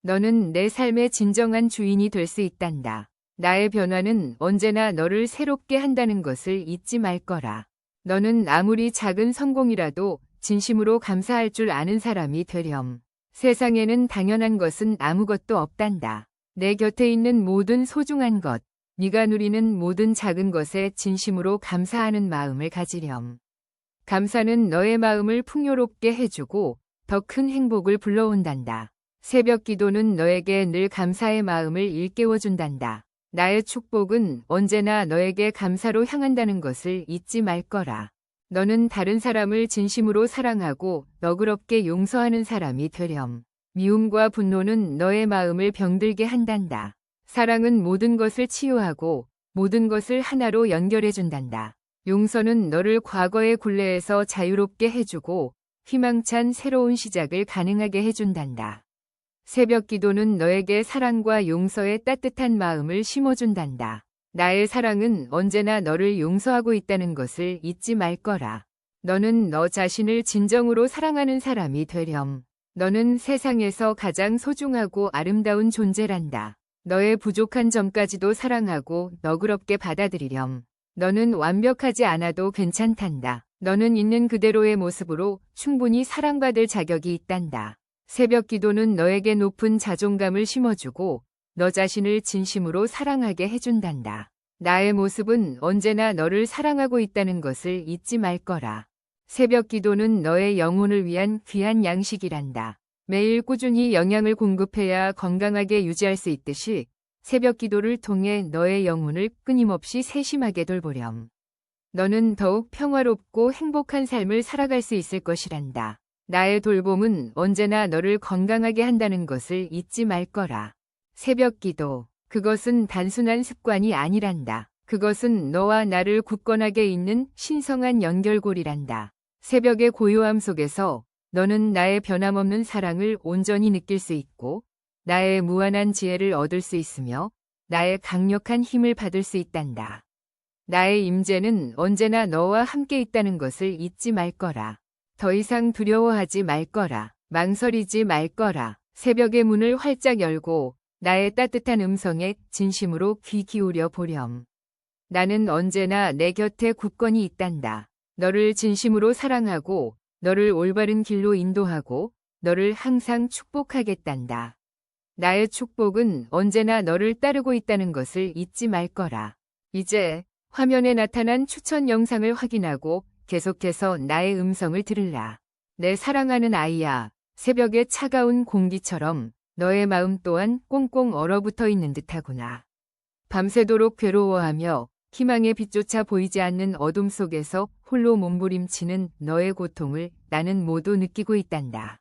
[SPEAKER 1] 너는 내 삶의 진정한 주인이 될 수 있단다. 나의 변화는 언제나 너를 새롭게 한다는 것을 잊지 말 거라. 너는 아무리 작은 성공이라도 진심으로 감사할 줄 아는 사람이 되렴. 세상에는 당연한 것은 아무것도 없단다. 내 곁에 있는 모든 소중한 것, 네가 누리는 모든 작은 것에 진심으로 감사하는 마음을 가지렴. 감사는 너의 마음을 풍요롭게 해주고 더 큰 행복을 불러온단다. 새벽 기도는 너에게 늘 감사의 마음을 일깨워준단다. 나의 축복은 언제나 너에게 감사로 향한다는 것을 잊지 말 거라. 너는 다른 사람을 진심으로 사랑하고 너그럽게 용서하는 사람이 되렴. 미움과 분노는 너의 마음을 병들게 한단다. 사랑은 모든 것을 치유하고 모든 것을 하나로 연결해준단다. 용서는 너를 과거의 굴레에서 자유롭게 해주고 희망찬 새로운 시작을 가능하게 해준단다. 새벽 기도는 너에게 사랑과 용서의 따뜻한 마음을 심어준단다. 나의 사랑은 언제나 너를 용서하고 있다는 것을 잊지 말 거라. 너는 너 자신을 진정으로 사랑하는 사람이 되렴. 너는 세상에서 가장 소중하고 아름다운 존재란다. 너의 부족한 점까지도 사랑하고 너그럽게 받아들이렴. 너는 완벽하지 않아도 괜찮단다. 너는 있는 그대로의 모습으로 충분히 사랑받을 자격이 있단다. 새벽 기도는 너에게 높은 자존감을 심어주고 너 자신을 진심으로 사랑하게 해준단다. 나의 모습은 언제나 너를 사랑하고 있다는 것을 잊지 말 거라. 새벽 기도는 너의 영혼을 위한 귀한 양식이란다. 매일 꾸준히 영양을 공급해야 건강하게 유지할 수 있듯이 새벽 기도를 통해 너의 영혼을 끊임없이 세심하게 돌보렴. 너는 더욱 평화롭고 행복한 삶을 살아갈 수 있을 것이란다. 나의 돌봄은 언제나 너를 건강하게 한다는 것을 잊지 말 거라. 새벽 기도, 그것은 단순한 습관이 아니란다. 그것은 너와 나를 굳건하게 잇는 신성한 연결고리란다. 새벽의 고요함 속에서 너는 나의 변함없는 사랑을 온전히 느낄 수 있고 나의 무한한 지혜를 얻을 수 있으며 나의 강력한 힘을 받을 수 있단다. 나의 임재는 언제나 너와 함께 있다는 것을 잊지 말 거라. 더 이상 두려워하지 말 거라. 망설이지 말 거라. 새벽의 문을 활짝 열고 나의 따뜻한 음성에 진심으로 귀 기울여 보렴. 나는 언제나 내 곁에 굳건히 있단다. 너를 진심으로 사랑하고 너를 올바른 길로 인도하고 너를 항상 축복하겠단다. 나의 축복은 언제나 너를 따르고 있다는 것을 잊지 말 거라. 이제 화면에 나타난 추천 영상을 확인하고 계속해서 나의 음성을 들으라. 내 사랑하는 아이야, 새벽의 차가운 공기처럼 너의 마음 또한 꽁꽁 얼어붙어 있는 듯하구나. 밤새도록 괴로워하며 희망의 빛조차 보이지 않는 어둠 속에서 홀로 몸부림치는 너의 고통을 나는 모두 느끼고 있단다.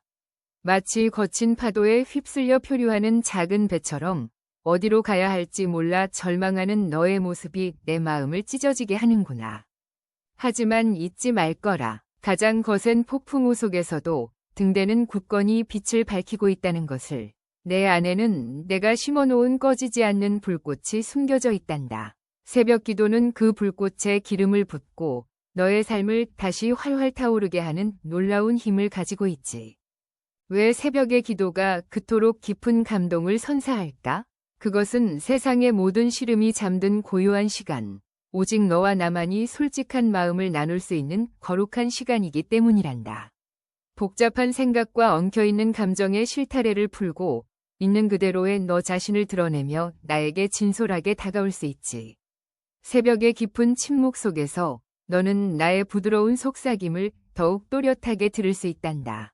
[SPEAKER 1] 마치 거친 파도에 휩쓸려 표류하는 작은 배처럼 어디로 가야 할지 몰라 절망하는 너의 모습이 내 마음을 찢어지게 하는구나. 하지만 잊지 말 거라. 가장 거센 폭풍우 속에서도 등대는 굳건히 빛을 밝히고 있다는 것을. 내 안에는 내가 심어놓은 꺼지지 않는 불꽃이 숨겨져 있단다. 새벽 기도는 그 불꽃에 기름을 붓고 너의 삶을 다시 활활 타오르게 하는 놀라운 힘을 가지고 있지. 왜 새벽의 기도가 그토록 깊은 감동을 선사할까? 그것은 세상의 모든 시름이 잠든 고요한 시간, 오직 너와 나만이 솔직한 마음을 나눌 수 있는 거룩한 시간이기 때문이란다. 복잡한 생각과 엉켜있는 감정의 실타래를 풀고 있는 그대로의 너 자신을 드러내며 나에게 진솔하게 다가올 수 있지. 새벽의 깊은 침묵 속에서 너는 나의 부드러운 속삭임을 더욱 또렷하게 들을 수 있단다.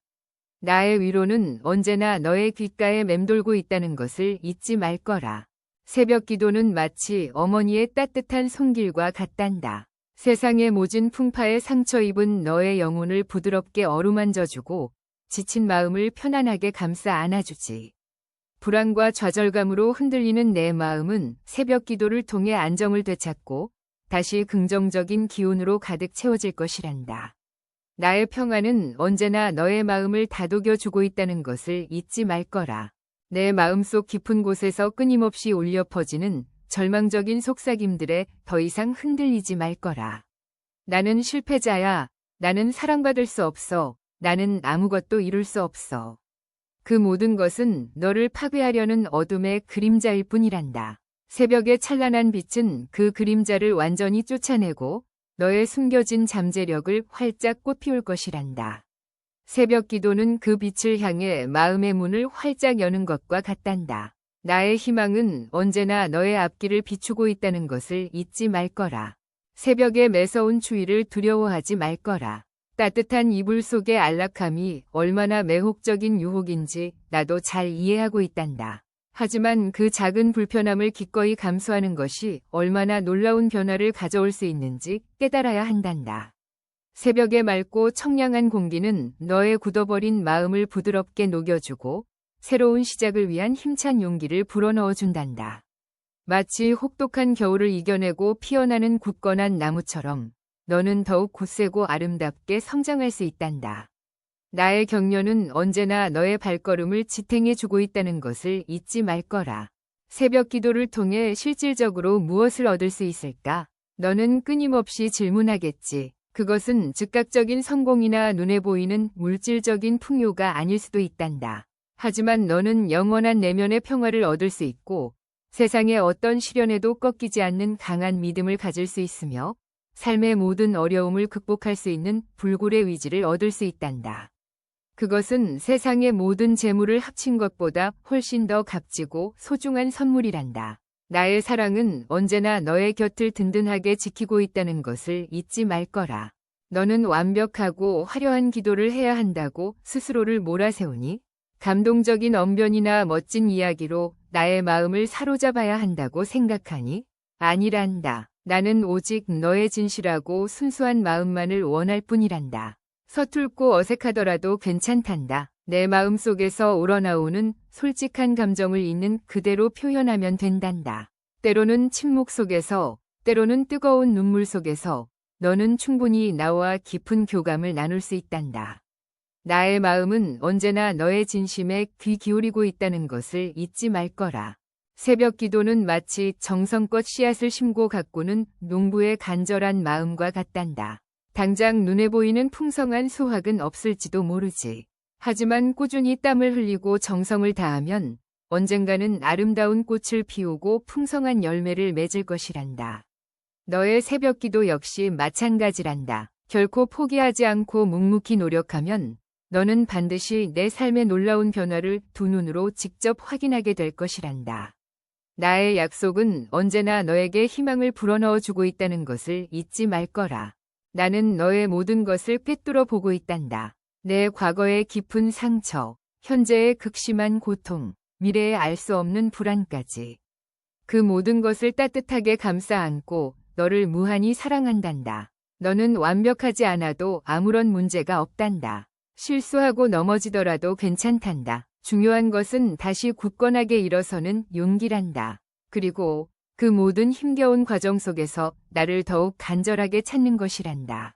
[SPEAKER 1] 나의 위로는 언제나 너의 귓가에 맴돌고 있다는 것을 잊지 말 거라. 새벽 기도는 마치 어머니의 따뜻한 손길과 같단다. 세상의 모진 풍파에 상처 입은 너의 영혼을 부드럽게 어루만져주고 지친 마음을 편안하게 감싸 안아주지. 불안과 좌절감으로 흔들리는 내 마음은 새벽 기도를 통해 안정을 되찾고 다시 긍정적인 기운으로 가득 채워질 것이란다. 나의 평안은 언제나 너의 마음을 다독여주고 있다는 것을 잊지 말 거라. 내 마음속 깊은 곳에서 끊임없이 울려 퍼지는 절망적인 속삭임들에 더 이상 흔들리지 말 거라. 나는 실패자야. 나는 사랑받을 수 없어. 나는 아무것도 이룰 수 없어. 그 모든 것은 너를 파괴하려는 어둠의 그림자일 뿐이란다. 새벽의 찬란한 빛은 그 그림자를 완전히 쫓아내고 너의 숨겨진 잠재력을 활짝 꽃피울 것이란다. 새벽 기도는 그 빛을 향해 마음의 문을 활짝 여는 것과 같단다. 나의 희망은 언제나 너의 앞길을 비추고 있다는 것을 잊지 말 거라. 새벽의 매서운 추위를 두려워하지 말 거라. 따뜻한 이불 속의 안락함이 얼마나 매혹적인 유혹인지 나도 잘 이해하고 있단다. 하지만 그 작은 불편함을 기꺼이 감수하는 것이 얼마나 놀라운 변화를 가져올 수 있는지 깨달아야 한단다. 새벽의 맑고 청량한 공기는 너의 굳어버린 마음을 부드럽게 녹여주고 새로운 시작을 위한 힘찬 용기를 불어넣어 준단다. 마치 혹독한 겨울을 이겨내고 피어나는 굳건한 나무처럼 너는 더욱 곧세고 아름답게 성장할 수 있단다. 나의 격려는 언제나 너의 발걸음을 지탱해주고 있다는 것을 잊지 말 거라. 새벽 기도를 통해 실질적으로 무엇을 얻을 수 있을까? 너는 끊임없이 질문하겠지. 그것은 즉각적인 성공이나 눈에 보이는 물질적인 풍요가 아닐 수도 있단다. 하지만 너는 영원한 내면의 평화를 얻을 수 있고 세상의 어떤 시련에도 꺾이지 않는 강한 믿음을 가질 수 있으며 삶의 모든 어려움을 극복할 수 있는 불굴의 의지를 얻을 수 있단다. 그것은 세상의 모든 재물을 합친 것보다 훨씬 더 값지고 소중한 선물이란다. 나의 사랑은 언제나 너의 곁을 든든하게 지키고 있다는 것을 잊지 말 거라. 너는 완벽하고 화려한 기도를 해야 한다고 스스로를 몰아세우니? 감동적인 언변이나 멋진 이야기로 나의 마음을 사로잡아야 한다고 생각하니? 아니란다. 나는 오직 너의 진실하고 순수한 마음만을 원할 뿐이란다. 서툴고 어색하더라도 괜찮단다. 내 마음속에서 우러나오는 솔직한 감정을 있는 그대로 표현하면 된단다. 때로는 침묵 속에서, 때로는 뜨거운 눈물 속에서 너는 충분히 나와 깊은 교감을 나눌 수 있단다. 나의 마음은 언제나 너의 진심에 귀 기울이고 있다는 것을 잊지 말 거라. 새벽 기도는 마치 정성껏 씨앗을 심고 가꾸는 농부의 간절한 마음과 같단다. 당장 눈에 보이는 풍성한 수확은 없을지도 모르지. 하지만 꾸준히 땀을 흘리고 정성을 다하면 언젠가는 아름다운 꽃을 피우고 풍성한 열매를 맺을 것이란다. 너의 새벽 기도 역시 마찬가지란다. 결코 포기하지 않고 묵묵히 노력하면 너는 반드시 내 삶의 놀라운 변화를 두 눈으로 직접 확인하게 될 것이란다. 나의 약속은 언제나 너에게 희망을 불어넣어 주고 있다는 것을 잊지 말 거라. 나는 너의 모든 것을 꿰뚫어 보고 있단다. 내 과거의 깊은 상처, 현재의 극심한 고통, 미래의 알 수 없는 불안까지. 그 모든 것을 따뜻하게 감싸 안고 너를 무한히 사랑한단다. 너는 완벽하지 않아도 아무런 문제가 없단다. 실수하고 넘어지더라도 괜찮단다. 중요한 것은 다시 굳건하게 일어서는 용기란다. 그리고 그 모든 힘겨운 과정 속에서 나를 더욱 간절하게 찾는 것이란다.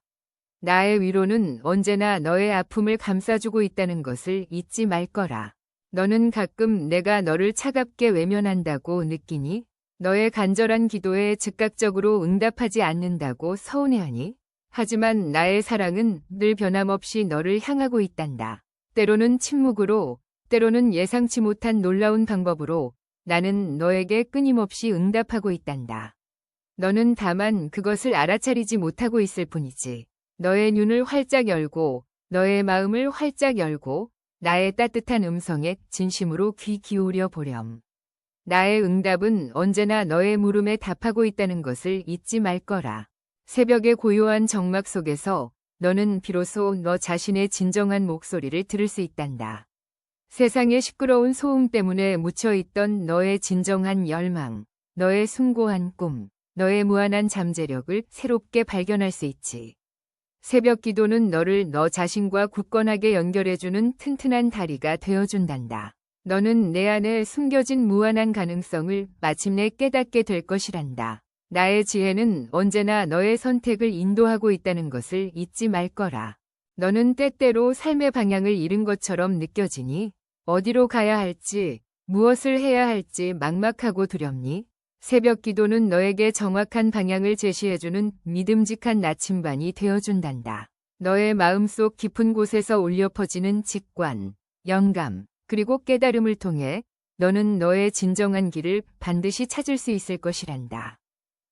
[SPEAKER 1] 나의 위로는 언제나 너의 아픔을 감싸주고 있다는 것을 잊지 말 거라. 너는 가끔 내가 너를 차갑게 외면한다고 느끼니? 너의 간절한 기도에 즉각적으로 응답하지 않는다고 서운해하니? 하지만 나의 사랑은 늘 변함없이 너를 향하고 있단다. 때로는 침묵으로, 때로는 예상치 못한 놀라운 방법으로 나는 너에게 끊임없이 응답하고 있단다. 너는 다만 그것을 알아차리지 못하고 있을 뿐이지. 너의 눈을 활짝 열고 너의 마음을 활짝 열고 나의 따뜻한 음성에 진심으로 귀 기울여 보렴. 나의 응답은 언제나 너의 물음에 답하고 있다는 것을 잊지 말 거라. 새벽의 고요한 정막 속에서 너는 비로소 너 자신의 진정한 목소리를 들을 수 있단다. 세상의 시끄러운 소음 때문에 묻혀있던 너의 진정한 열망, 너의 숭고한 꿈, 너의 무한한 잠재력을 새롭게 발견할 수 있지. 새벽 기도는 너를 너 자신과 굳건하게 연결해주는 튼튼한 다리가 되어준단다. 너는 내 안에 숨겨진 무한한 가능성을 마침내 깨닫게 될 것이란다. 나의 지혜는 언제나 너의 선택을 인도하고 있다는 것을 잊지 말 거라. 너는 때때로 삶의 방향을 잃은 것처럼 느껴지니? 어디로 가야 할지, 무엇을 해야 할지 막막하고 두렵니? 새벽 기도는 너에게 정확한 방향을 제시해주는 믿음직한 나침반이 되어준단다. 너의 마음속 깊은 곳에서 울려 퍼지는 직관, 영감, 그리고 깨달음을 통해 너는 너의 진정한 길을 반드시 찾을 수 있을 것이란다.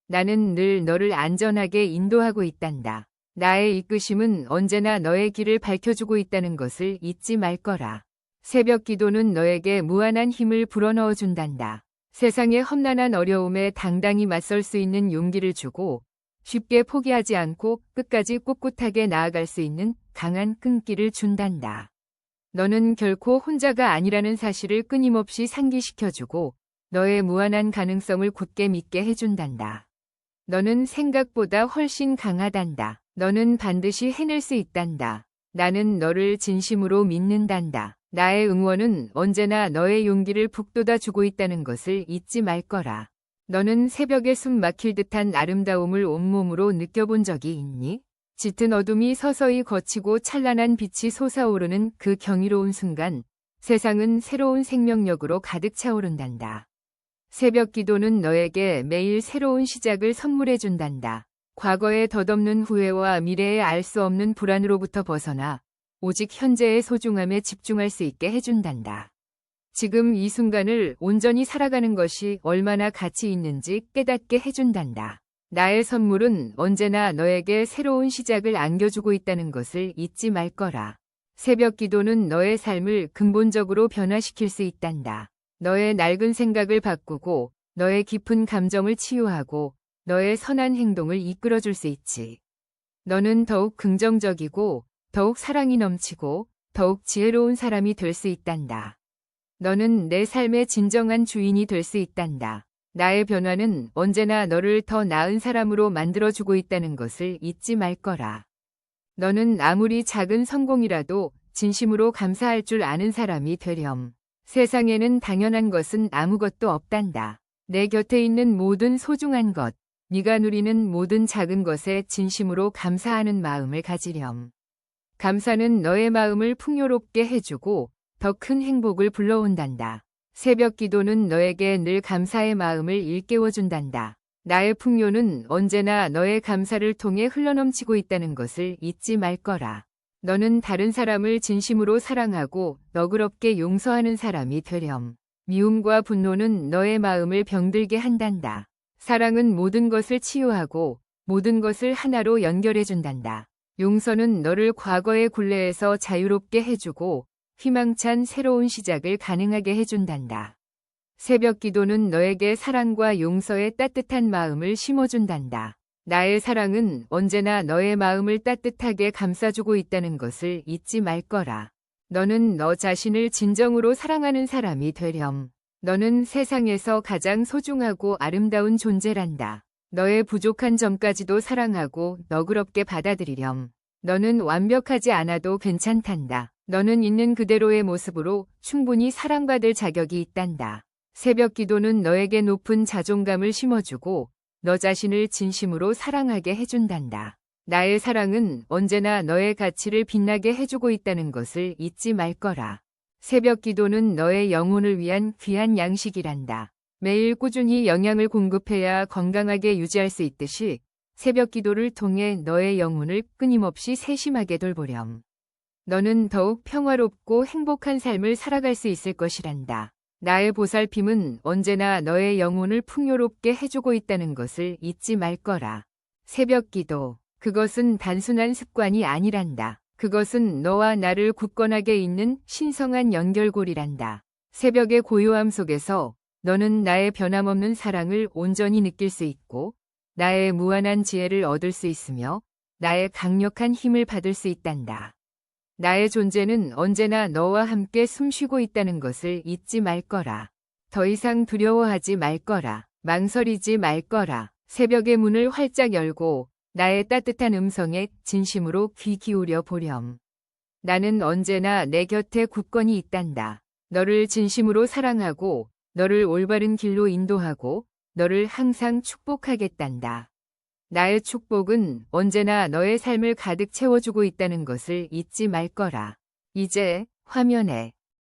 [SPEAKER 1] 나는 늘 너를 안전하게 인도하고 있단다. 나의 이끄심은 언제나 너의 길을 밝혀주고 있다는 것을 잊지 말 거라. 새벽 기도는 너에게 무한한 힘을 불어넣어 준단다. 세상의 험난한 어려움에 당당히 맞설 수 있는 용기를 주고 쉽게 포기하지 않고 끝까지 꿋꿋하게 나아갈 수 있는 강한 끈기를 준단다. 너는 결코 혼자가 아니라는 사실을 끊임없이 상기시켜주고 너의 무한한 가능성을 굳게 믿게 해준단다. 너는 생각보다 훨씬 강하단다. 너는 반드시 해낼 수 있단다. 나는 너를 진심으로 믿는단다. 나의 응원은 언제나 너의 용기를 북돋아 주고 있다는 것을 잊지 말 거라. 너는 새벽에 숨 막힐 듯한 아름다움을 온몸으로 느껴본 적이 있니? 짙은 어둠이 서서히 걷히고 찬란한 빛이 솟아오르는 그 경이로운 순간, 세상은 새로운 생명력으로 가득 차오른단다. 새벽 기도는 너에게 매일 새로운 시작을 선물해 준단다. 과거의 덧없는 후회와 미래의 알 수 없는 불안으로부터 벗어나 오직 현재의 소중함에 집중할 수 있게 해준단다. 지금 이 순간을 온전히 살아가는 것이 얼마나 가치 있는지 깨닫게 해준단다. 나의 선물은 언제나 너에게 새로운 시작을 안겨주고 있다는 것을 잊지 말 거라. 새벽 기도는 너의 삶을 근본적으로 변화시킬 수 있단다. 너의 낡은 생각을 바꾸고 너의 깊은 감정을 치유하고 너의 선한 행동을 이끌어줄 수 있지. 너는 더욱 긍정적이고 더욱 사랑이 넘치고 더욱 지혜로운 사람이 될 수 있단다. 너는 내 삶의 진정한 주인이 될 수 있단다. 나의 변화는 언제나 너를 더 나은 사람으로 만들어주고 있다는 것을 잊지 말 거라. 너는 아무리 작은 성공이라도 진심으로 감사할 줄 아는 사람이 되렴. 세상에는 당연한 것은 아무것도 없단다. 내 곁에 있는 모든 소중한 것, 네가 누리는 모든 작은 것에 진심으로 감사하는 마음을 가지렴. 감사는 너의 마음을 풍요롭게 해주고 더 큰 행복을 불러온단다. 새벽 기도는 너에게 늘 감사의 마음을 일깨워준단다. 나의 풍요는 언제나 너의 감사를 통해 흘러넘치고 있다는 것을 잊지 말 거라. 너는 다른 사람을 진심으로 사랑하고 너그럽게 용서하는 사람이 되렴. 미움과 분노는 너의 마음을 병들게 한단다. 사랑은 모든 것을 치유하고 모든 것을 하나로 연결해준단다. 용서는 너를 과거의 굴레에서 자유롭게 해주고 희망찬 새로운 시작을 가능하게 해준단다. 새벽 기도는 너에게 사랑과 용서의 따뜻한 마음을 심어준단다. 나의 사랑은 언제나 너의 마음을 따뜻하게 감싸주고 있다는 것을 잊지 말 거라. 너는 너 자신을 진정으로 사랑하는 사람이 되렴. 너는 세상에서 가장 소중하고 아름다운 존재란다. 너의 부족한 점까지도 사랑하고 너그럽게 받아들이렴. 너는 완벽하지 않아도 괜찮단다. 너는 있는 그대로의 모습으로 충분히 사랑받을 자격이 있단다. 새벽 기도는 너에게 높은 자존감을 심어주고 너 자신을 진심으로 사랑하게 해준단다. 나의 사랑은 언제나 너의 가치를 빛나게 해주고 있다는 것을 잊지 말 거라. 새벽 기도는 너의 영혼을 위한 귀한 양식이란다. 매일 꾸준히 영양을 공급해야 건강하게 유지할 수 있듯이 새벽 기도를 통해 너의 영혼을 끊임없이 세심하게 돌보렴. 너는 더욱 평화롭고 행복한 삶을 살아갈 수 있을 것이란다. 나의 보살핌은 언제나 너의 영혼을 풍요롭게 해주고 있다는 것을 잊지 말 거라. 새벽 기도, 그것은 단순한 습관이 아니란다. 그것은 너와 나를 굳건하게 잇는 신성한 연결고리란다. 새벽의 고요함 속에서 너는 나의 변함없는 사랑을 온전히 느낄 수 있고 나의 무한한 지혜를 얻을 수 있으며 나의 강력한 힘을 받을 수 있단다. 나의 존재는 언제나 너와 함께 숨쉬고 있다는 것을 잊지 말 거라. 더 이상 두려워하지 말 거라. 망설이지 말 거라. 새벽의 문을 활짝 열고 나의 따뜻한 음성에 진심으로 귀 기울여 보렴. 나는 언제나 내 곁에 굳건히 있단다. 너를 진심으로 사랑하고 너를 올바른 길로 인도하고 너를 항상 축복하겠단다. 나의 축복은 언제나 너의 삶을 가득 채워주고 있다는 것을 잊지 말 거라. 이제 화면에